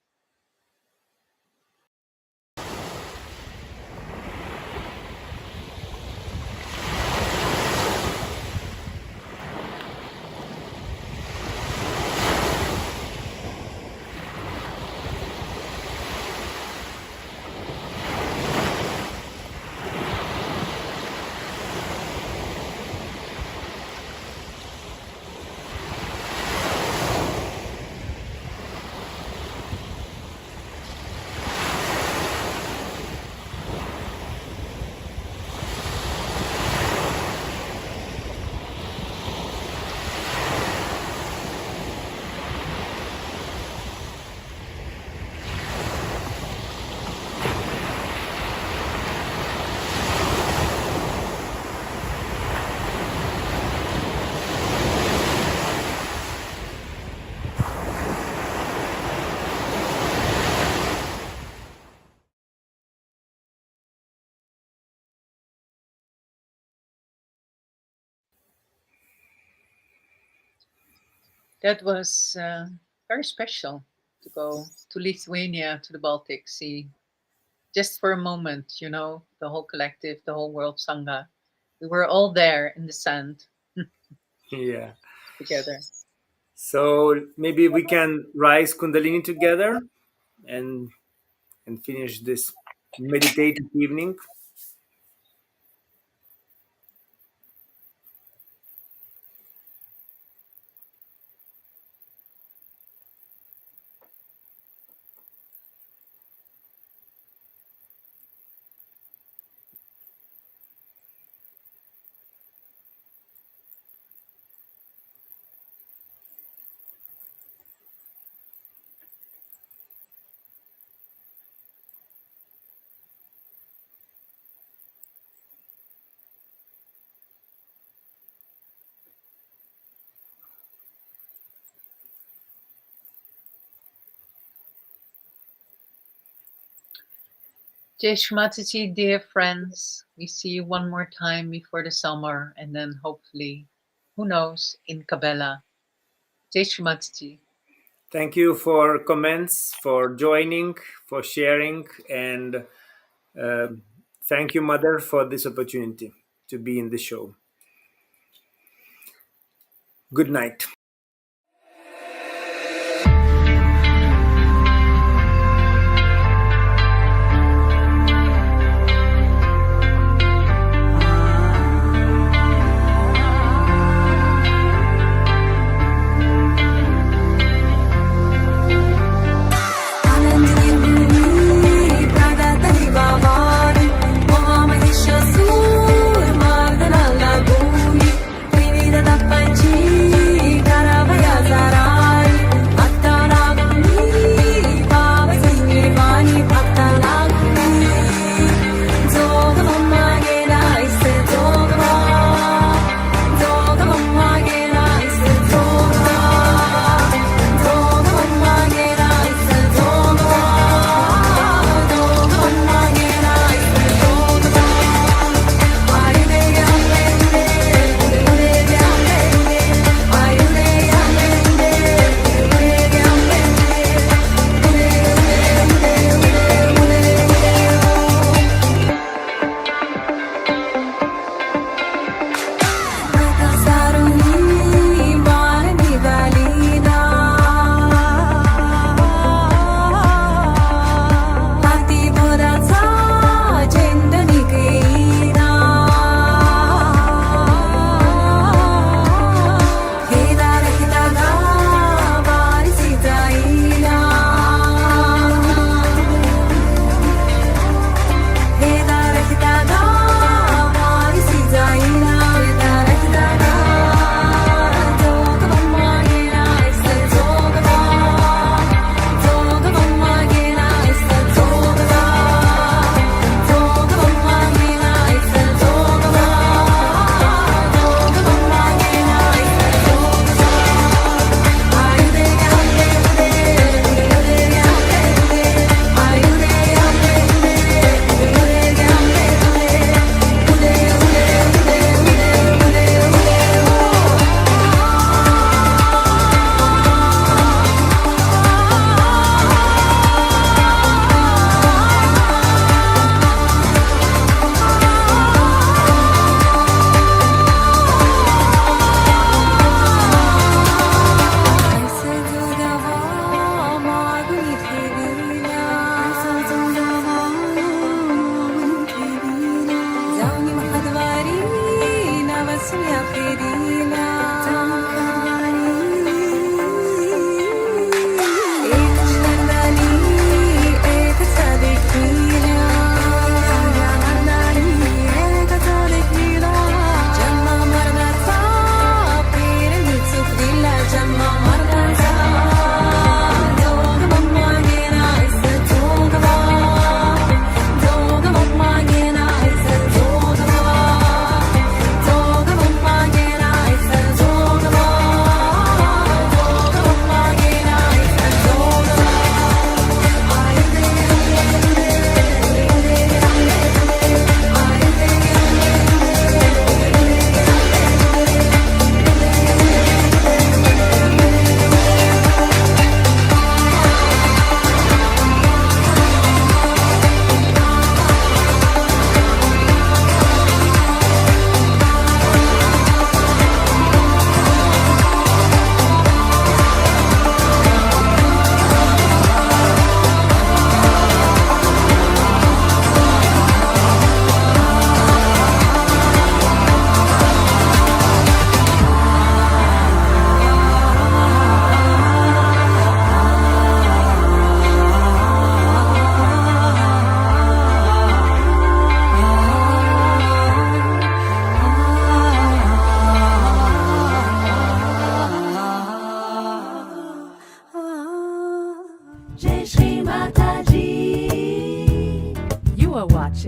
That was very special to go to Lithuania, to the Baltic Sea, just for a moment, you know, the whole collective, the whole world Sangha. We were all there in the sand Yeah. together. So maybe we can rise Kundalini together and finish this meditative evening. Jai Shri Mataji, dear friends, we see you one more time before the summer, and then hopefully, who knows, in Cabella. Jai Shri Mataji. Thank you for comments, for joining, for sharing, and thank you, Mother, for this opportunity to be in the show. Good night. Venida da Pantiga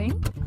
watching